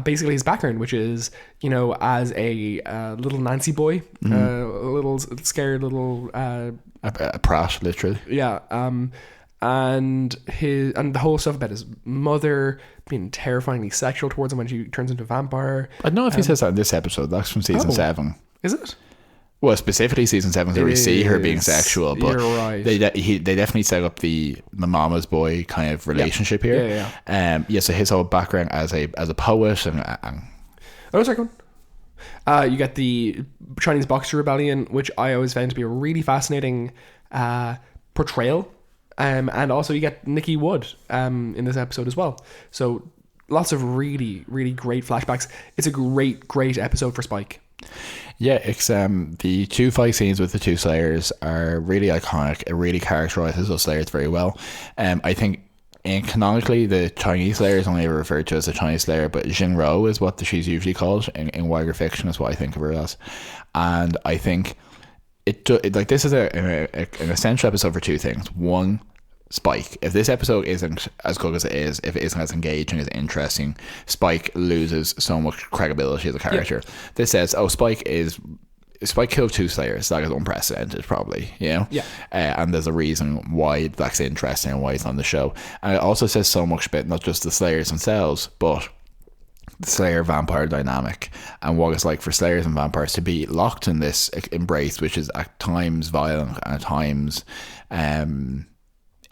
basically his background, which is, you know, as a little Nancy boy, a little scared little a prat, literally. yeah, and the whole stuff about his mother being terrifyingly sexual towards him when she turns into a vampire. I don't know if he says that in this episode. That's from season 7. Is it? Well, specifically season 7, where we see her being sexual, but you're right. they definitely set up the mama's boy kind of relationship here. Yeah. So his whole background as a poet and oh, sorry, go on. You get the Chinese Boxer Rebellion, which I always found to be a really fascinating portrayal. And also you get Nikki Wood in this episode as well. So lots of really, really great flashbacks. It's a great episode for Spike. Yeah, it's the 2 fight scenes with the 2 Slayers are really iconic. It really characterizes those Slayers very well. I think canonically the Chinese Slayer is only ever referred to as the Chinese Slayer, but Jinro is what she's usually called in wider fiction, is what I think of her as. And I think this is an essential episode for 2 things. One, Spike. If this episode isn't as good as it is, if it isn't as engaging, as interesting, Spike loses so much credibility as a character. Yeah. This says, Spike killed 2 Slayers. That is unprecedented, probably, you know? Yeah. And there's a reason why that's interesting and why it's on the show. And it also says so much about not just the Slayers themselves, but the Slayer vampire dynamic and what it's like for Slayers and vampires to be locked in this embrace, which is at times violent and at times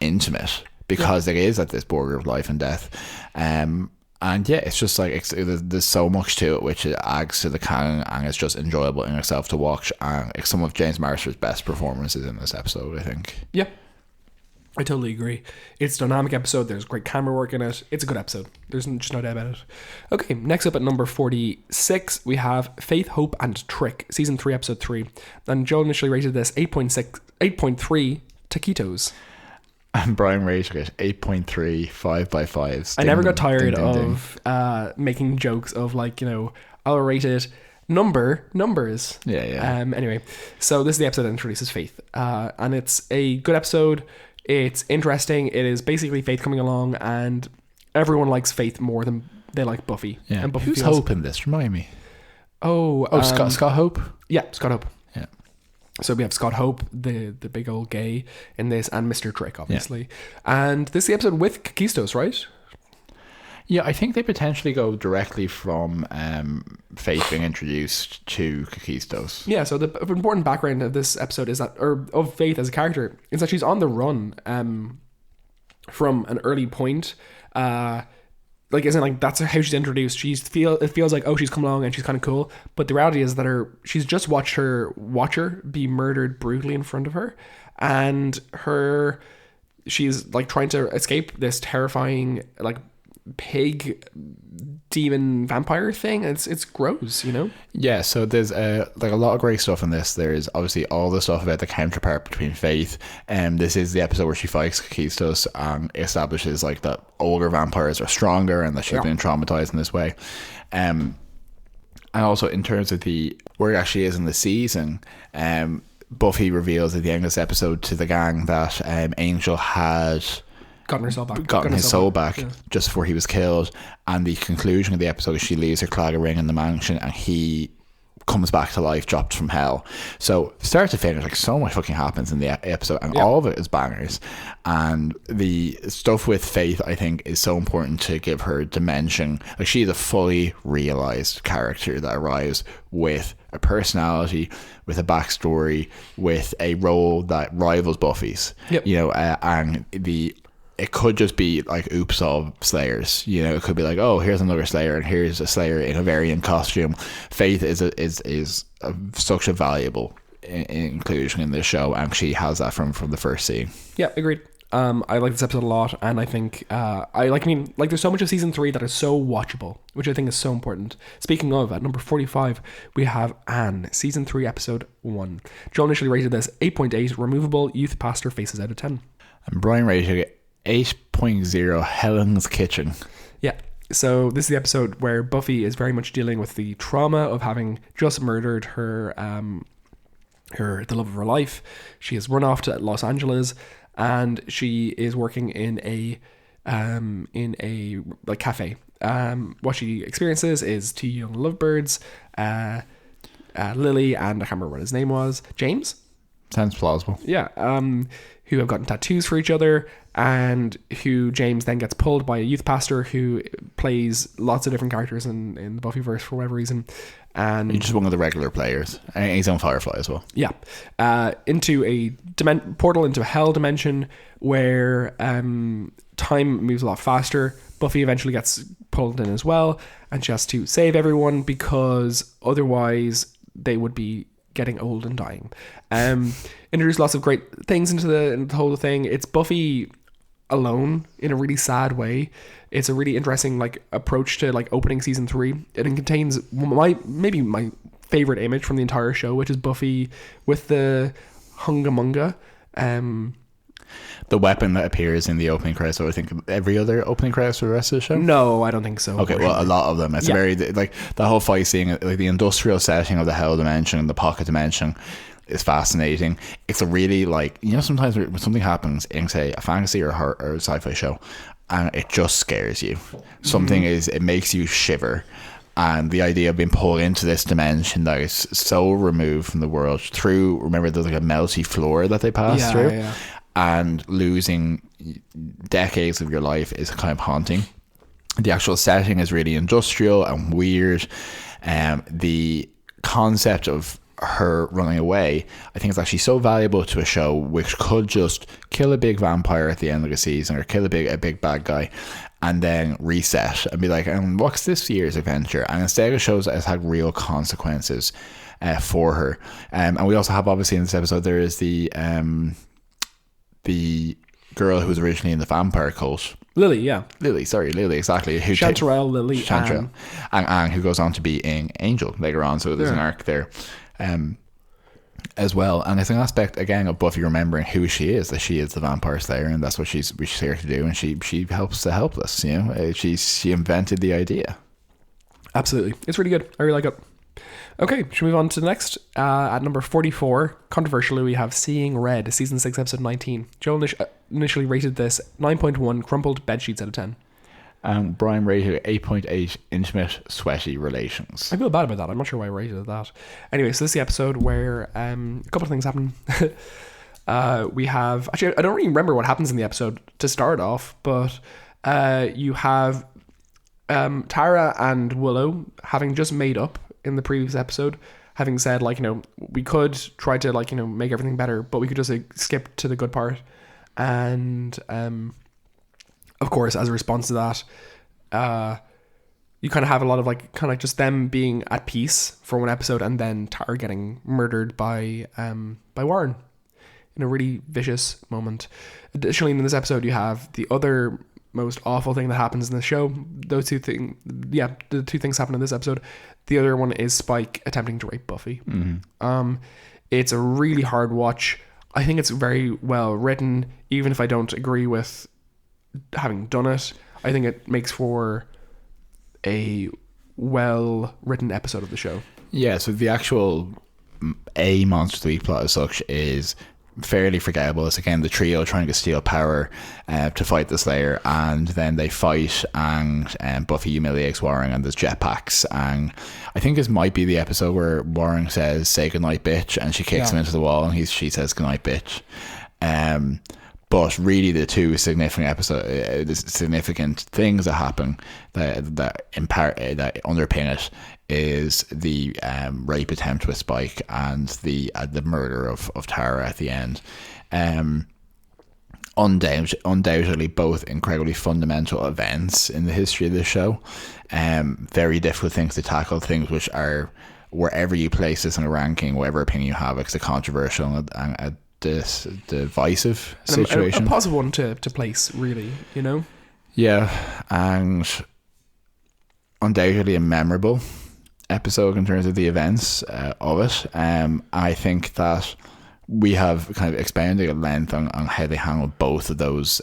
intimate, because it is at this border of life and death. And yeah, it's just like there's so much to it, which adds to the canon, and it's just enjoyable in itself to watch. And it's some of James Marsters' best performances in this episode, I think. Yeah, I totally agree. It's a dynamic episode. There's great camera work in it. It's a good episode. There's just no doubt about it. Okay, next up at number 46, we have Faith, Hope, and Trick, season 3, episode 3. And Joel initially rated this 8.3 taquitos. And Brian rated it 8.3 5x5s. I never got tired of making jokes of, like, you know, I'll rate it numbers. Yeah. Anyway, so this is the episode that introduces Faith, and it's a good episode. It's interesting. It is basically Faith coming along, and everyone likes Faith more than they like Buffy. Yeah. And Buffy Who's Hope in this? Remind me. Scott Hope. Yeah, Scott Hope. Yeah. So we have Scott Hope, the big old gay in this, and Mr. Trick, obviously. Yeah. And this is the episode with Kakistos, right? Yeah, I think they potentially go directly from Faith being introduced to Kakistos. Yeah, so the important background of this episode is that, or of Faith as a character, is that she's on the run from an early point. Like, isn't like that's how she's introduced. It feels like, oh, she's come along and she's kind of cool, but the reality is that she's just watched her watcher be murdered brutally in front of her, and she's like trying to escape this terrifying like pig demon vampire thing. It's gross, you know. Yeah, so there's like a lot of great stuff in this. There's obviously all the stuff about the counterpart between Faith, and this is the episode where she fights Kakistos and establishes like that older vampires are stronger and that she's been traumatized in this way. And also in terms of where it actually is in the season, Buffy reveals at the end of this episode to the gang that Angel had gotten his soul back just before he was killed, and the conclusion of the episode is she leaves her Claga ring in the mansion and he comes back to life, dropped from hell. So start to finish, like, so much fucking happens in the episode, and all of it is bangers. And the stuff with Faith, I think, is so important to give her dimension. Like, she is a fully realized character that arrives with a personality, with a backstory, with a role that rivals Buffy's. You know, and it could just be like, oops, all Slayers. You know, it could be like, oh, here's another Slayer, and here's a Slayer in a variant costume. Faith is such a valuable inclusion in this show, and she has that from the first scene. Yeah, agreed. I like this episode a lot, and I think there's so much of season 3 that is so watchable, which I think is so important. Speaking of, at number 45, we have Anne, season 3, episode 1. Joel initially rated this 8.8 removable youth pastor faces out of 10. And Brian rated it 8.0 Helen's Kitchen. Yeah, so this is the episode where Buffy is very much dealing with the trauma of having just murdered the love of her life. She has run off to Los Angeles, and she is working in a like cafe, what she experiences is two young lovebirds, Lily and I can't remember what his name was, James? Sounds plausible. Yeah, who have gotten tattoos for each other, and who James then gets pulled by a youth pastor who plays lots of different characters in the Buffyverse for whatever reason. And he's just one of the regular players. And he's on Firefly as well. Yeah. Into a portal into a hell dimension where time moves a lot faster. Buffy eventually gets pulled in as well, and she has to save everyone because otherwise they would be getting old and dying. Introduced lots of great things into the whole thing. It's Buffy alone in a really sad way. It's a really interesting like approach to like opening season 3. It contains my favorite image from the entire show, which is Buffy with the hungamunga. The weapon that appears in the opening credits, so I think every other opening credits for the rest of the show? No, I don't think so. Okay, well, a lot of them. It's a very, like, the whole fight scene, like the industrial setting of the hell dimension, the pocket dimension is fascinating. It's a really, like, you know, sometimes when something happens in, say, a fantasy or a sci-fi show, and it just scares you. Something it makes you shiver. And the idea of being pulled into this dimension that is so removed from the world remember there's like a melty floor that they pass through. Yeah. And losing decades of your life is kind of haunting. The actual setting is really industrial and weird. The concept of her running away, I think, is actually so valuable to a show which could just kill a big vampire at the end of the season or kill a big bad guy and then reset and be like, what's this year's adventure? And instead it shows that it's had real consequences for her. And we also have, obviously, in this episode, there is the girl who was originally in the vampire cult. Lily, exactly. Chanterelle, Lily, Chanterelle. And Anne, who goes on to be in Angel later on, so there's an arc there as well. And it's an aspect, again, of Buffy remembering who she is, that she is the Vampire Slayer, and that's what she's here to do, and she helps the helpless, you know. She invented the idea. Absolutely. It's really good. I really like it. Okay, should we move on to the next? At number 44, controversially, we have Seeing Red, Season 6, Episode 19. Joe initially rated this 9.1 crumpled bedsheets out of 10. Brian rated 8.8 intimate, sweaty relations. I feel bad about that. I'm not sure why I rated that. Anyway, so this is the episode where a couple of things happen. We have... Actually, I don't really remember what happens in the episode to start off, but you have Tara and Willow having just made up in the previous episode, having said, like, you know, we could try to, like, you know, make everything better, but we could just like skip to the good part. And of course, as a response to that, you kind of have a lot of like kind of just them being at peace for one episode, and then Tara getting murdered by Warren in a really vicious moment. Additionally, in this episode, you have the other most awful thing that happens in the show. The two things happen in this episode. The other one is Spike attempting to rape Buffy. Mm-hmm. It's a really hard watch. I think it's very well written, even if I don't agree with having done it. I think it makes for a well written episode of the show. Yeah, so the actual Monster of the Week plot as such is fairly forgettable. It's again the trio trying to steal power to fight the Slayer, and then they fight, and Buffy humiliates Warren, and there's jetpacks, and I think this might be the episode where Warren says, "Say goodnight, bitch," and she kicks him into the wall, and she says goodnight, bitch. But really, the two significant things that happen that underpin it is the rape attempt with Spike and the murder of Tara at the end. Undoubtedly, both incredibly fundamental events in the history of the show. Very difficult things to tackle, things which are, wherever you place this in a ranking, whatever opinion you have, it's a controversial and divisive situation. A positive one to place, really, you know? Yeah, and undoubtedly a memorable episode in terms of the events of it. I think that we have kind of expanded at length on how they handled both of those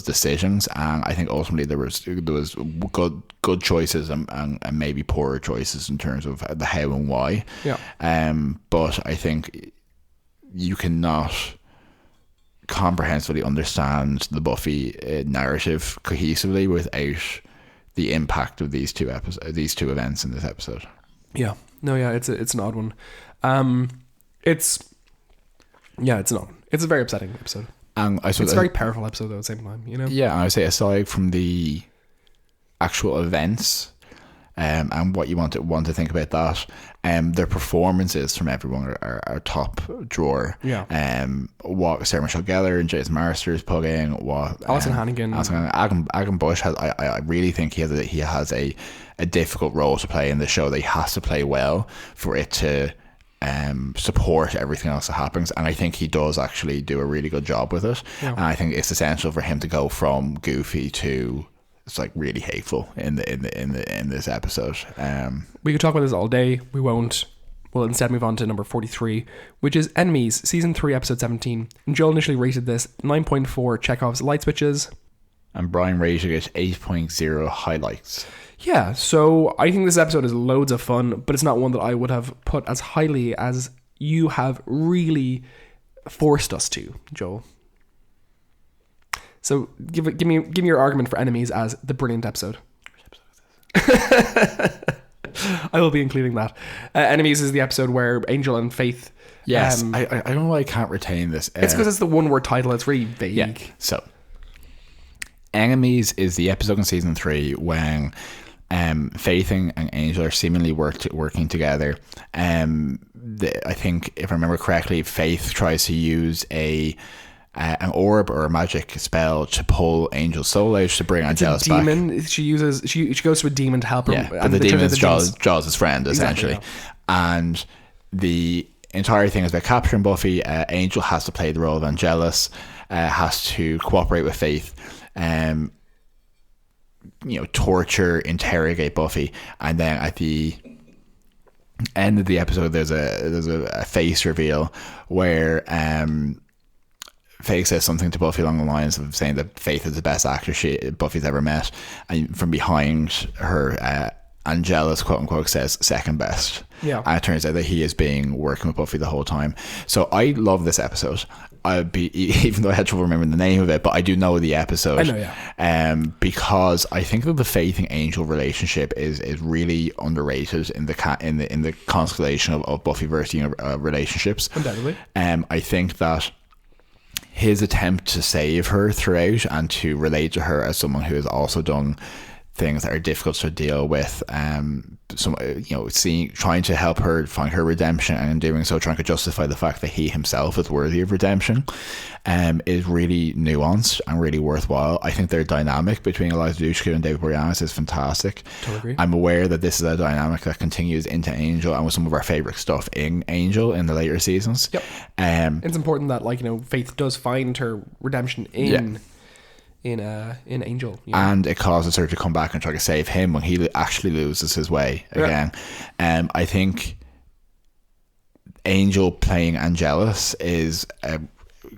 decisions, and I think ultimately there was good choices and maybe poorer choices in terms of the how and why. Yeah. But I think you cannot comprehensively understand the Buffy narrative cohesively without the impact of these two events in this episode. Yeah. No, yeah, it's an odd one. It's an odd one. It's a very upsetting episode. And I suppose it's a very powerful episode though at the same time, you know? Yeah, and I would say aside from the actual events, and what you want to think about that, their performances from everyone are top drawer. Yeah. What Sarah Michelle Gellar and Jason Marsters put in, what Alison Hannigan, Adam Bush has. I really think he has a difficult role to play in the show that he has to play well for it to support everything else that happens, and I think he does actually do a really good job with it. Yeah. And I think it's essential for him to go from goofy to it's like really hateful in this episode. We could talk about this all day. We won't. We'll instead move on to number 43, which is Enemies, season 3, episode 17. And Joel initially rated this 9.4 Chekhov's light switches, and Brian rated it 8.0 highlights. Yeah, so I think this episode is loads of fun, but it's not one that I would have put as highly as you have really forced us to, Joel. So give me your argument for Enemies as the brilliant episode. Which episode is this? I will be including that. Enemies is the episode where Angel and Faith. Yes, I don't know why I can't retain this. It's because it's the one-word title. It's really vague. Yeah. So, Enemies is the episode in season 3 when Faith and Angel are seemingly working together. I think, if I remember correctly, Faith tries to use an orb or a magic spell to pull Angel's soul out to bring Angelus back. Demon. She goes to a demon to help her. Yeah, and the demon is Jaws' friend, essentially. Exactly, yeah. And the entire thing is about capturing Buffy. Angel has to play the role of Angelus, has to cooperate with Faith, torture, interrogate Buffy, and then at the end of the episode, there's a face reveal where Faith says something to Buffy along the lines of saying that Faith is the best actress Buffy's ever met, and from behind her, Angelus, quote unquote, says second best. Yeah. And it turns out that he is working with Buffy the whole time. So I love this episode. Even though I had trouble remembering the name of it, but I do know the episode. I know, yeah. Because I think that the Faith and Angel relationship is really underrated in the constellation of Buffyverse relationships. Undoubtedly. I think that his attempt to save her throughout and to relate to her as someone who has also done things that are difficult to deal with, trying to help her find her redemption, and in doing so trying to justify the fact that he himself is worthy of redemption, is really nuanced and really worthwhile. I think their dynamic between Eliza Dushku and David Boreanaz is fantastic. Totally agree. I'm aware that this is a dynamic that continues into Angel and with some of our favourite stuff in Angel in the later seasons. Yep. It's important that Faith does find her redemption in Angel, and it causes her to come back and try to save him when he actually loses his way again. I think Angel playing Angelus is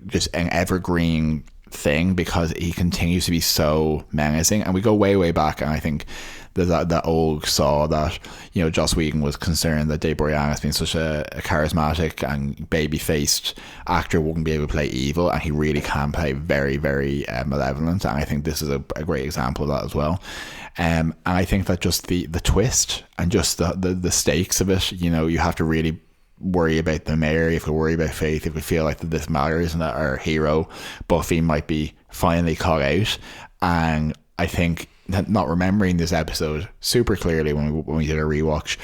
just an evergreen thing because he continues to be so menacing, and we go way back, and I think that old saw that Joss Whedon was concerned that Dave Boreanaz being such a charismatic and baby-faced actor wouldn't be able to play evil, and he really can play very, very malevolent, and I think this is a great example of that as well. And I think that just the twist and just the stakes of it, you have to really worry about the mayor, you have to worry about Faith, if we feel like that this matters and that our hero Buffy might be finally caught out. And I think not remembering this episode super clearly when we did a rewatch,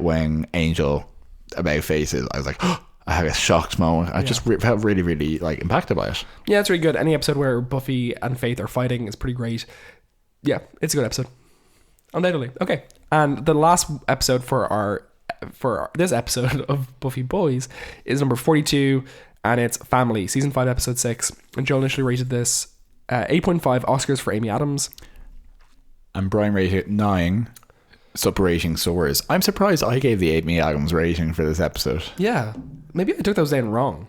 when Angel about faces, I was like, oh, I had a shocked moment. I just felt really, really impacted by it. Yeah, it's really good. Any episode where Buffy and Faith are fighting is pretty great. Yeah, it's a good episode, undoubtedly. Okay, and the last episode for this episode of Buffy Boys is number 42, and it's Family, season 5, episode 6. And Joel initially rated this 8.5 Oscars for Amy Adams. And Brian rated it 9. Rating soars. I'm surprised I gave the Amy Adams rating for this episode. Yeah, maybe I took those down wrong.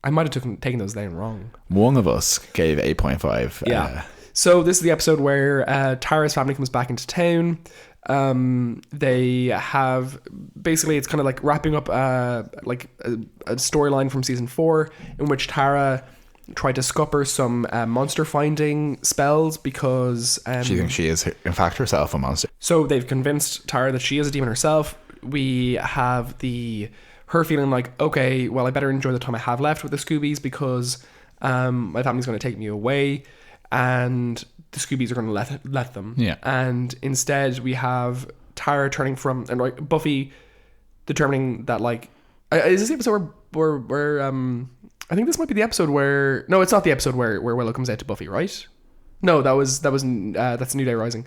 I might have taken those down wrong. One of us gave 8.5. Yeah. So this is the episode where Tara's family comes back into town. They have basically, it's kind of like wrapping up like a storyline from season 4 in which Tara tried to scupper some monster finding spells because she thinks she is in fact herself a monster. So they've convinced Tara that she is a demon herself. We have her feeling like, okay, well, I better enjoy the time I have left with the Scoobies because my family's going to take me away, and the Scoobies are going to let them. Yeah. And instead we have Tara turning from, and like Buffy determining that, like, is this the episode where I think this might be the episode where, no, it's not the episode where Willow comes out to Buffy, right? No, that's New Day Rising.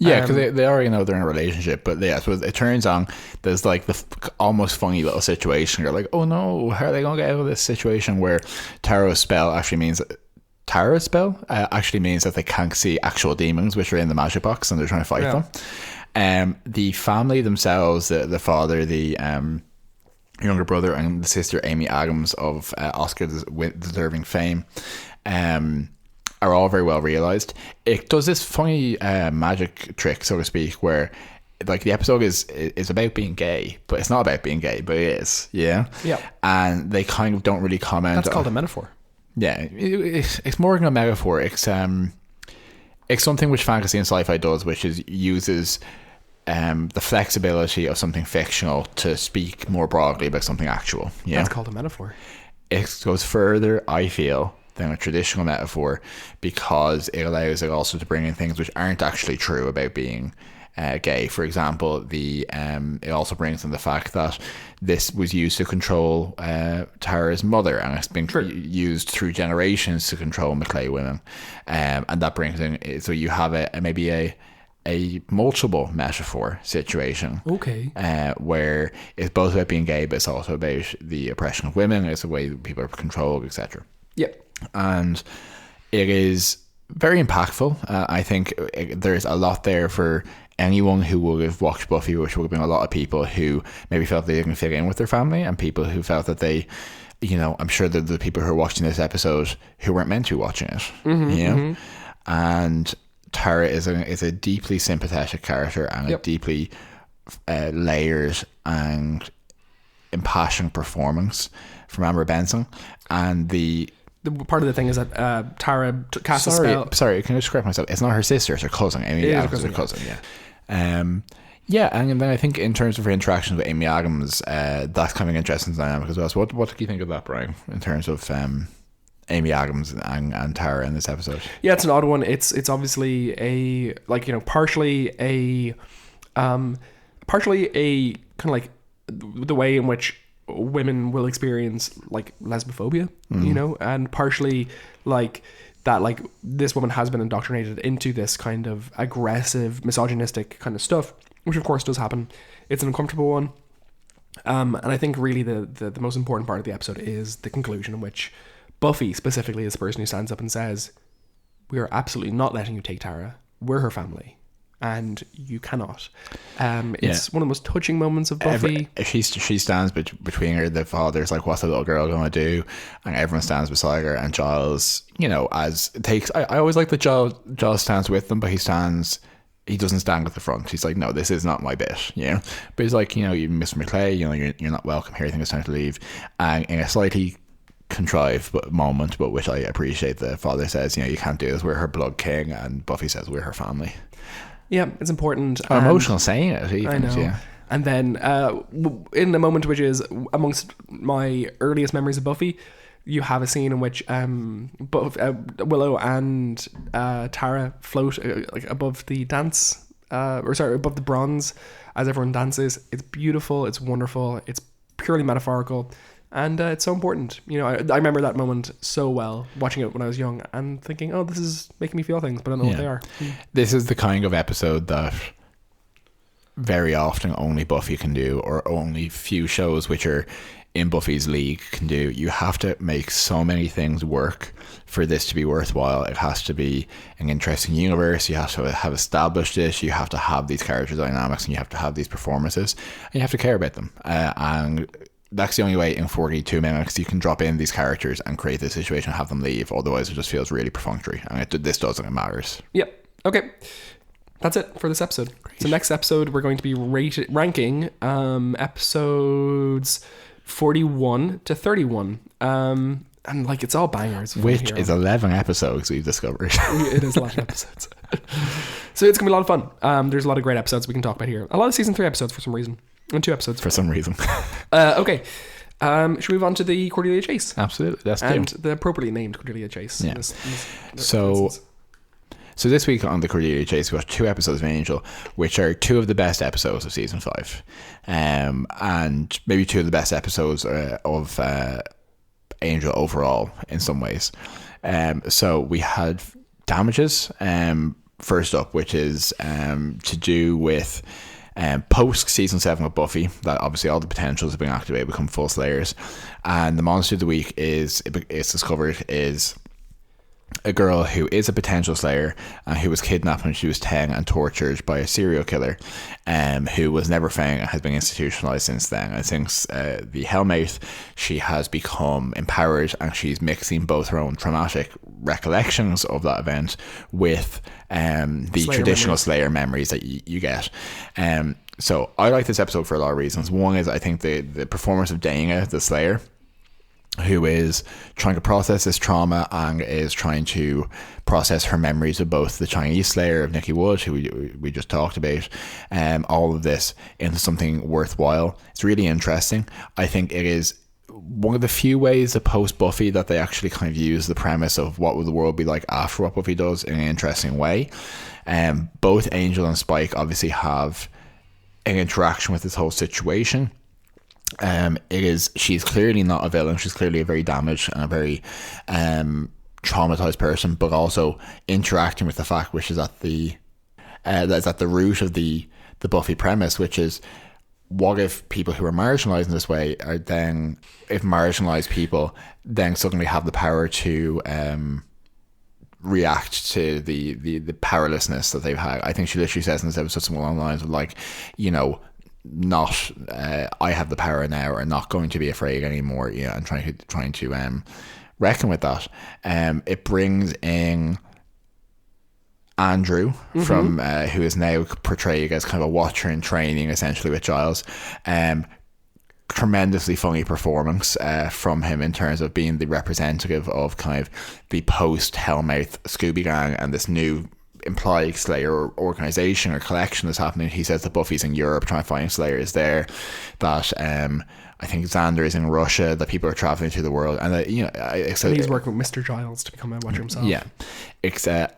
Yeah, because they already know they're in a relationship, but yeah, so it turns on, there's like the almost funny little situation. You're like, oh no, how are they going to get out of this situation where Tara's spell actually means that they can't see actual demons, which are in the magic box, and they're trying to fight them. The family themselves, the father, the younger brother, and the sister Amy Adams of Oscar-deserving fame, are all very well realized. It does this funny magic trick, so to speak, where like the episode is about being gay, but it's not about being gay, but it is. Yeah. And they kind of don't really comment. That's called a metaphor. Yeah, it's more than a metaphor. It's something which fantasy and sci-fi does, which is uses the flexibility of something fictional to speak more broadly about something actual. Yeah, that's called a metaphor. It goes further, I feel, than a traditional metaphor, because it allows it also to bring in things which aren't actually true about being gay. For example, it also brings in the fact that this was used to control Tara's mother, and it's been used through generations to control Maclay women, and that brings in, so you have maybe a multiple metaphor situation. Okay. Where it's both about being gay, but it's also about the oppression of women. It's the way people are controlled, etc. Yep. And it is very impactful. I think there's a lot there for anyone who would have watched Buffy, which would have been a lot of people who maybe felt they didn't fit in with their family, and people who felt that they, I'm sure that the people who are watching this episode who weren't meant to be watching it, and Tara is a deeply sympathetic character, and a deeply layered and impassioned performance from Amber Benson. And the part of the thing is that Tara casts a spell. Sorry, can I just correct myself? It's not her sister, it's her cousin. Amy Adams is her cousin, and then I think in terms of her interactions with Amy Adams, that's kind of an interesting dynamic as well. So what do you think of that, Brian, in terms of Amy Adams and Tara in this episode? Yeah, it's an odd one. It's obviously partially a kind of like the way in which women will experience like lesbophobia, and partially like that, like this woman has been indoctrinated into this kind of aggressive, misogynistic kind of stuff, which of course does happen. It's an uncomfortable one, and I think really the most important part of the episode is the conclusion, in which Buffy specifically is the person who stands up and says, "We are absolutely not letting you take Tara. We're her family, and you cannot." It's one of the most touching moments of Buffy. She stands between her. The father's like, "What's the little girl going to do?" And everyone stands beside her. And Giles, as it takes. I always like that Giles stands with them, but he doesn't stand at the front. He's like, "No, this is not my bit." But he's like, "You, Mr. Maclay, you're not welcome here. I think it's time to leave." And in a slightly contrived moment, but which I appreciate, the father says, "You can't do this. We're her blood king," and Buffy says, "We're her family." Yeah, it's important. Emotional saying it, even. I know. Yeah. And then in the moment which is amongst my earliest memories of Buffy, you have a scene in which Willow and Tara float above the dance, above the bronze as everyone dances. It's beautiful. It's wonderful. It's purely metaphorical. And it's so important. I remember that moment so well, watching it when I was young and thinking, oh, this is making me feel things, but I don't know what they are. This is the kind of episode that very often only Buffy can do, or only few shows which are in Buffy's league can do. You have to make so many things work for this to be worthwhile. It has to be an interesting universe. You have to have established it. You have to have these character dynamics, and you have to have these performances, and you have to care about them. And that's the only way in 42 minutes you can drop in these characters and create this situation and have them leave. Otherwise, it just feels really perfunctory. And this doesn't. It matters. Yep. Okay. that's it for this episode. So next episode, we're going to be ranking episodes 41 to 31. And like, it's all bangers. Which is 11 episodes we've discovered. It is 11 episodes. So it's going to be a lot of fun. There's a lot of great episodes we can talk about here. A lot of season 3 episodes for some reason. And 2 episodes. For some reason. Okay. Should we move on to the Cordelia Chase? Absolutely. Let's do. And the appropriately named Cordelia Chase. Yeah. So this week on the Cordelia Chase, we got 2 episodes of Angel, which are 2 of the best episodes of season 5. And maybe 2 of the best episodes of Angel overall in some ways. So we had Damages first up, which is to do with post season 7 of Buffy, that obviously all the potentials have been activated, become full Slayers, and the monster of the week it's discovered is a girl who is a potential Slayer and who was kidnapped when she was 10 and tortured by a serial killer who was never found and has been institutionalized since then. And since the Hellmouth, she has become empowered and she's mixing both her own traumatic recollections of that event with the Slayer traditional memories. Slayer memories that you get. So I like this episode for a lot of reasons. One is I think the performance of Dana, the Slayer, who is trying to process this trauma and is trying to process her memories of both the Chinese Slayer of Nikki Wood, who we just talked about, all of this into something worthwhile. It's really interesting. I think it is one of the few ways that post Buffy that they actually kind of use the premise of what would the world be like after what Buffy does in an interesting way. Both Angel and Spike obviously have an interaction with this whole situation. She's clearly not a villain. She's clearly a very damaged and a very traumatized person, but also interacting with the fact, which is at the that's at the root of the Buffy premise, which is, what if people who are marginalized in this way are then, if marginalized people then suddenly have the power to react to the powerlessness that they've had. I think she literally says in this episode something along the lines of, like, you know, not I have the power now, or not going to be afraid anymore, and trying to reckon with that. It brings in Andrew from who is now portrayed as kind of a watcher in training essentially with Giles. Tremendously funny performance from him in terms of being the representative of kind of the post Hellmouth Scooby Gang and this new implied Slayer organization or collection that's happening. He says that Buffy's in Europe trying to find Slayers there, that I think Xander is in Russia, that people are traveling through the world, and that, and he's working with Mr. Giles to become a watcher himself. Yeah,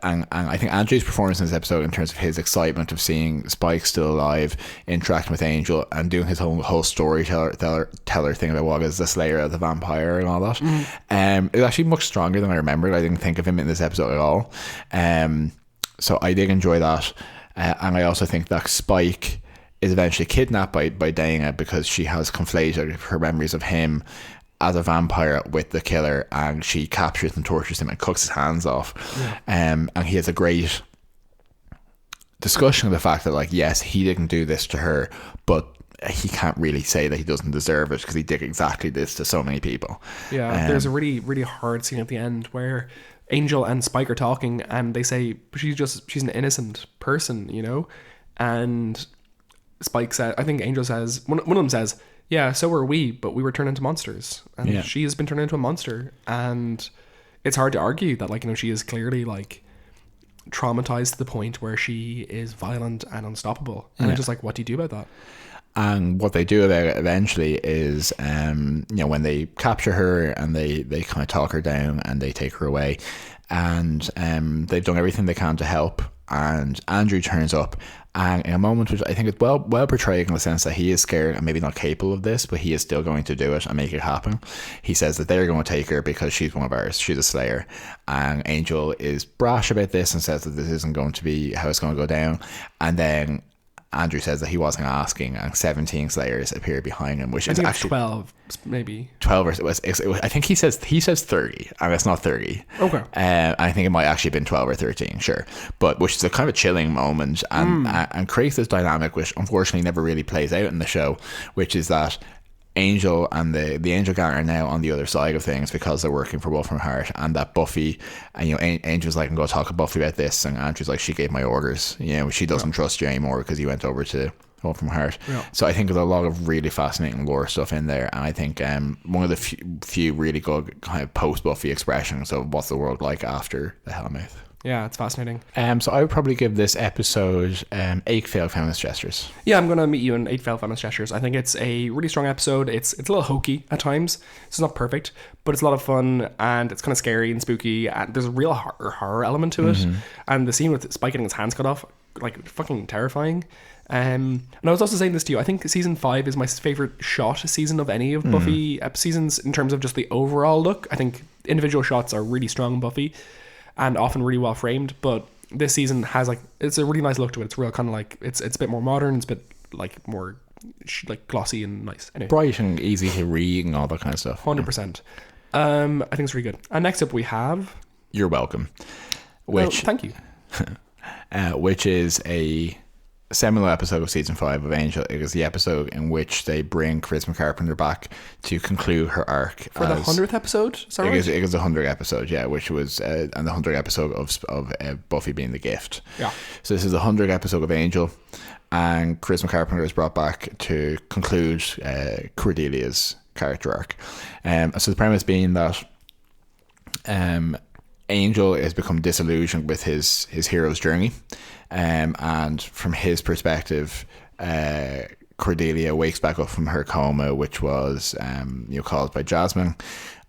and I think Andrew's performance in this episode, in terms of his excitement of seeing Spike still alive, interacting with Angel, and doing his whole storyteller thing about what is the Slayer of the Vampire and all that, is actually much stronger than I remembered. I didn't think of him in this episode at all. So I did enjoy that, and I also think that Spike is eventually kidnapped by Dana because she has conflated her memories of him as a vampire with the killer, and she captures and tortures him and cuts his hands off. And he has a great discussion of the fact that, like, yes, he didn't do this to her, but he can't really say that he doesn't deserve it because he did exactly this to so many people. There's a really, really hard scene at the end where Angel and Spike are talking, and they say she's an innocent person, and Spike said, I think Angel says, one of them says, yeah, so were we, but we were turned into monsters, and she has been turned into a monster, and it's hard to argue that, like, she is clearly, like, traumatized to the point where she is violent and unstoppable, and it's just like, what do you do about that? And what they do about it eventually is, when they capture her and they kind of talk her down and they take her away, and they've done everything they can to help, and Andrew turns up, and in a moment which I think is well portrayed, in the sense that he is scared and maybe not capable of this, but he is still going to do it and make it happen. He says that they're going to take her because she's one of ours, she's a Slayer, and Angel is brash about this and says that this isn't going to be how it's going to go down, and then Andrew says that he wasn't asking, and 17 Slayers appear behind him, which is actually 12, maybe 12, or I think he says 30, and it's not 30. Okay. I think it might actually have been 12 or 13, sure, but which is a kind of a chilling moment, and creates this dynamic which unfortunately never really plays out in the show, which is that Angel and the Angel gang are now on the other side of things because they're working for Wolfram Hart, and that Buffy, and Angel's like, I'm going to talk to Buffy about this, and Andrew's like, she gave my orders, she doesn't trust you anymore because you went over to Wolfram Hart. So I think there's a lot of really fascinating lore stuff in there, and I think one of the few really good kind of post Buffy expressions of what's the world like after the Hellmouth. Yeah, it's fascinating. So I would probably give this episode 8 failed feminist gestures. Yeah, I'm going to meet you in 8 failed feminist gestures. I think it's a really strong episode. It's a little hokey at times. It's not perfect, but it's a lot of fun, and it's kind of scary and spooky, and there's a real horror element to it. And the scene with Spike getting his hands cut off, like, fucking terrifying. And I was also saying this to you, I think season 5 is my favourite shot season of any of Buffy seasons in terms of just the overall look. I think individual shots are really strong in Buffy, and often really well framed, but this season has it's a really nice look to it. It's real kind of like it's a bit more modern, it's a bit like more like glossy and nice. Anyway, bright and easy to read and all that kind of stuff. 100%. I think it's really good. And next up we have You're Welcome, which thank you. Which is a seminal episode of season 5 of Angel. It is the episode in which they bring Charisma Carpenter back to conclude her arc for the 100th episode. Is that right? It is the 100th episode, yeah, which was and the 100th episode of Buffy being the gift. Yeah. So this is the 100th episode of Angel, and Charisma Carpenter is brought back to conclude Cordelia's character arc. So the premise being that Angel has become disillusioned with his hero's journey. And from his perspective, Cordelia wakes back up from her coma, which was caused by Jasmine,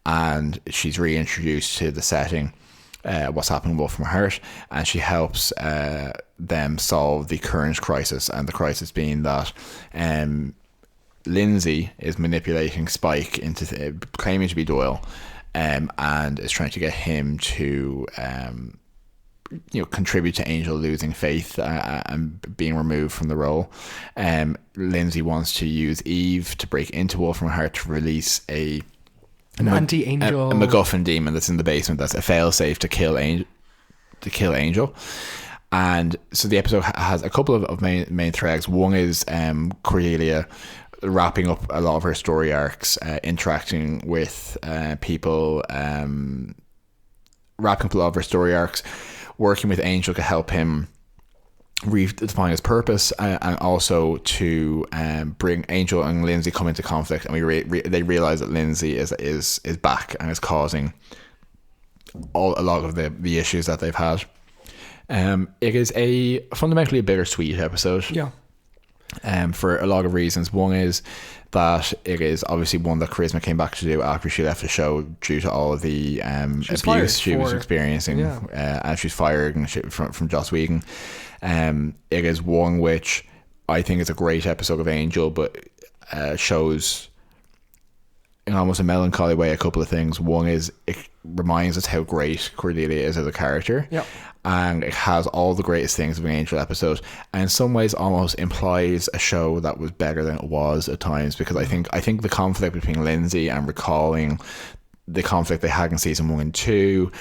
and she's reintroduced to the setting, what's happening with Wolfram Hart, and she helps them solve the current crisis, and the crisis being that Lindsay is manipulating Spike into claiming to be Doyle, and is trying to get him to contribute to Angel losing faith and being removed from the role. Lindsay wants to use Eve to break into Wolfram Hart to release an anti-Angel, a MacGuffin demon that's in the basement that's a failsafe to kill Angel. And so the episode has a couple of main threads. One is Cordelia wrapping up a lot of her story arcs, interacting with people, wrapping up a lot of her story arcs, working with Angel to help him redefine his purpose, and also to bring Angel and Lindsay come into conflict, and they realize that Lindsay is back and is causing a lot of the issues that they've had. It is fundamentally a bittersweet episode. Yeah. For a lot of reasons. One is that it is obviously one that Charisma came back to do after she left the show due to all of the abuse she was experiencing, and she's fired from Joss Whedon. It is one which I think is a great episode of Angel, but shows in almost a melancholy way a couple of things. One is it reminds us how great Cordelia is as a character. Yeah. And it has all the greatest things of an Angel episode, and in some ways almost implies a show that was better than it was at times, because I think the conflict between Lindsay and recalling the conflict they had in season 1 and 2,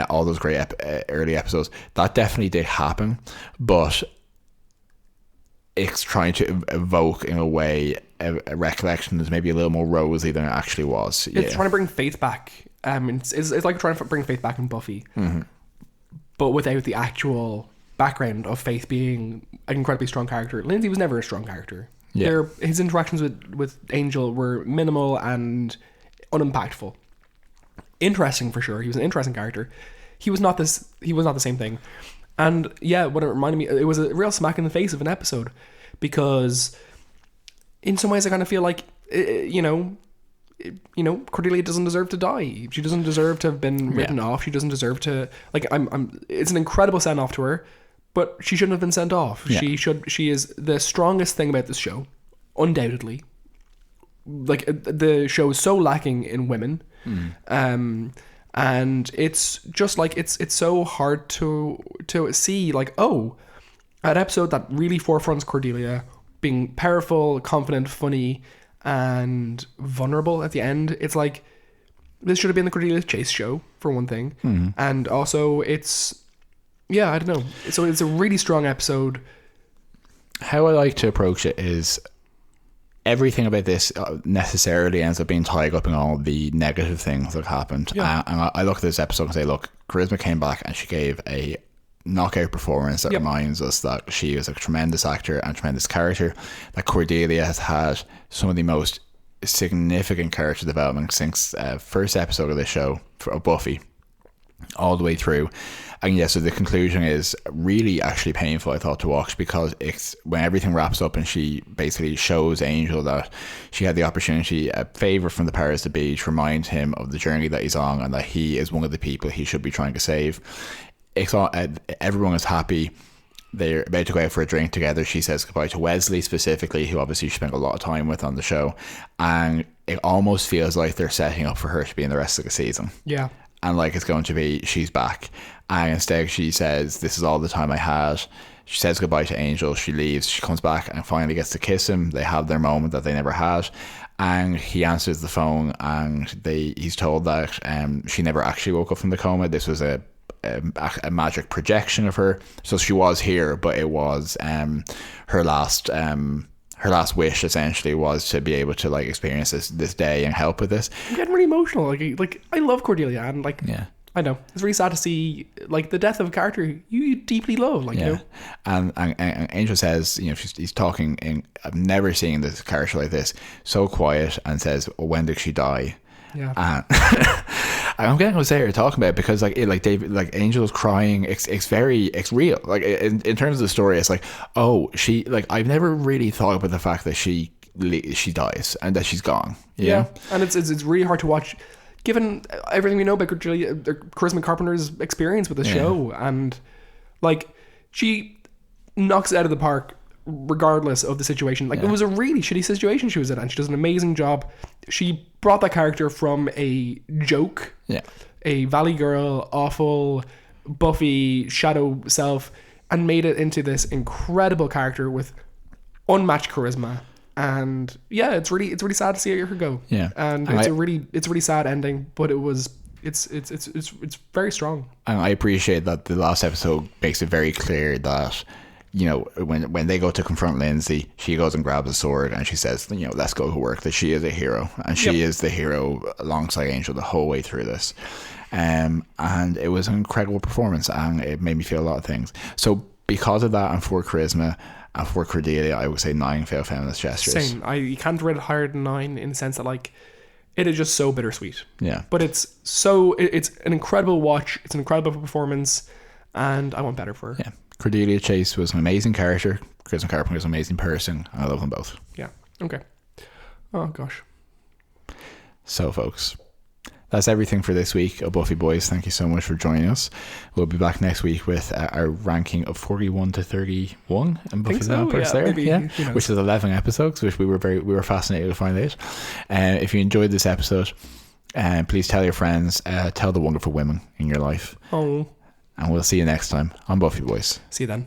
all those great early episodes, that definitely did happen, but it's trying to evoke in a way a recollection that's maybe a little more rosy than it actually was. It's trying to bring faith back. It's like trying to bring faith back in Buffy. Mm-hmm. But without the actual background of Faith being an incredibly strong character. Lindsay was never a strong character. Yeah. His interactions with Angel were minimal and unimpactful. Interesting for sure. He was an interesting character. He was not the same thing. And yeah, what it reminded me, it was a real smack in the face of an episode, because in some ways I kind of feel like, Cordelia doesn't deserve to die. She doesn't deserve to have been written off. She doesn't deserve to, it's an incredible send off to her, but she shouldn't have been sent off. Yeah. She is the strongest thing about this show, undoubtedly. Like, the show is so lacking in women. And it's just like, it's so hard to see, like, an episode that really forefronts Cordelia being powerful, confident, funny, and vulnerable at the end. It's like, this should have been the Cordelia Chase show, for one thing. And also I don't know, so it's a really strong episode. How I like to approach it is, everything about this necessarily ends up being tied up in all the negative things that happened. Yeah. And I look at this episode and say, look, Charisma came back and she gave a knockout performance that reminds us that she is a tremendous actor and tremendous character, that Cordelia has had some of the most significant character development since first episode of the show of Buffy all the way through. And yeah, so the conclusion is really actually painful, I thought, to watch, because it's when everything wraps up and she basically shows Angel that she had the opportunity, a favour from the powers that be, to remind him of the journey that he's on and that he is one of the people he should be trying to save. It's all, everyone is happy. They're about to go out for a drink together. She says goodbye to Wesley specifically, who obviously she spent a lot of time with on the show, and it almost feels like they're setting up for her to be in the rest of the season. Yeah. And like it's going to be, she's back, and instead she says, this is all the time I had. She says goodbye to Angel, she leaves, she comes back and finally gets to kiss him. They have their moment that they never had, and he answers the phone and he's told that she never actually woke up from the coma. This was a magic projection of her, so she was here, but it was her last wish essentially was to be able to like experience this day and help with this. I'm getting really emotional. Like I love Cordelia, and like I know it's really sad to see like the death of a character you deeply love. Like you know, and Angel says, you know, he's talking in, I've never seen this character like this, so quiet, and says, well, when did she die? Yeah. I'm getting excited to talking about it because like David, like Angel's crying. It's real. Like in terms of the story, it's like, oh, she, like, I've never really thought about the fact that she dies and that she's gone. Yeah. And it's really hard to watch, given everything we know about Charisma Carpenter's experience with the show, and like she knocks it out of the park regardless of the situation. Like it was a really shitty situation she was in, and she does an amazing job. She brought that character from a joke, a Valley Girl, awful Buffy shadow self, and made it into this incredible character with unmatched charisma. And yeah, it's really sad to see her go. Yeah, and it's a really sad ending, but it's very strong. And I appreciate that the last episode makes it very clear that, you know, when they go to confront Lindsay, she goes and grabs a sword and she says, you know, let's go to work, that she is a hero, and she is the hero alongside Angel the whole way through this. And it was an incredible performance, and it made me feel a lot of things. So because of that, and for Charisma and for Cordelia, I would say 9 failed feminist gestures. Same. You can't rate it higher than 9 in the sense that like it is just so bittersweet. Yeah. But it's an incredible watch. It's an incredible performance, and I want better for her. Yeah. Cordelia Chase was an amazing character. Charisma Carpenter was an amazing person. I love them both. Yeah. Okay. Oh gosh. So folks, that's everything for this week of Buffy Boys. Thank you so much for joining us. We'll be back next week with our ranking of 41 to 31 in Buffy the Vampire Slayer, which is 11 episodes, which we were fascinated to find out. If you enjoyed this episode, please tell your friends, tell the wonderful women in your life. Oh. And we'll see you next time on Buffy Boys. See you then.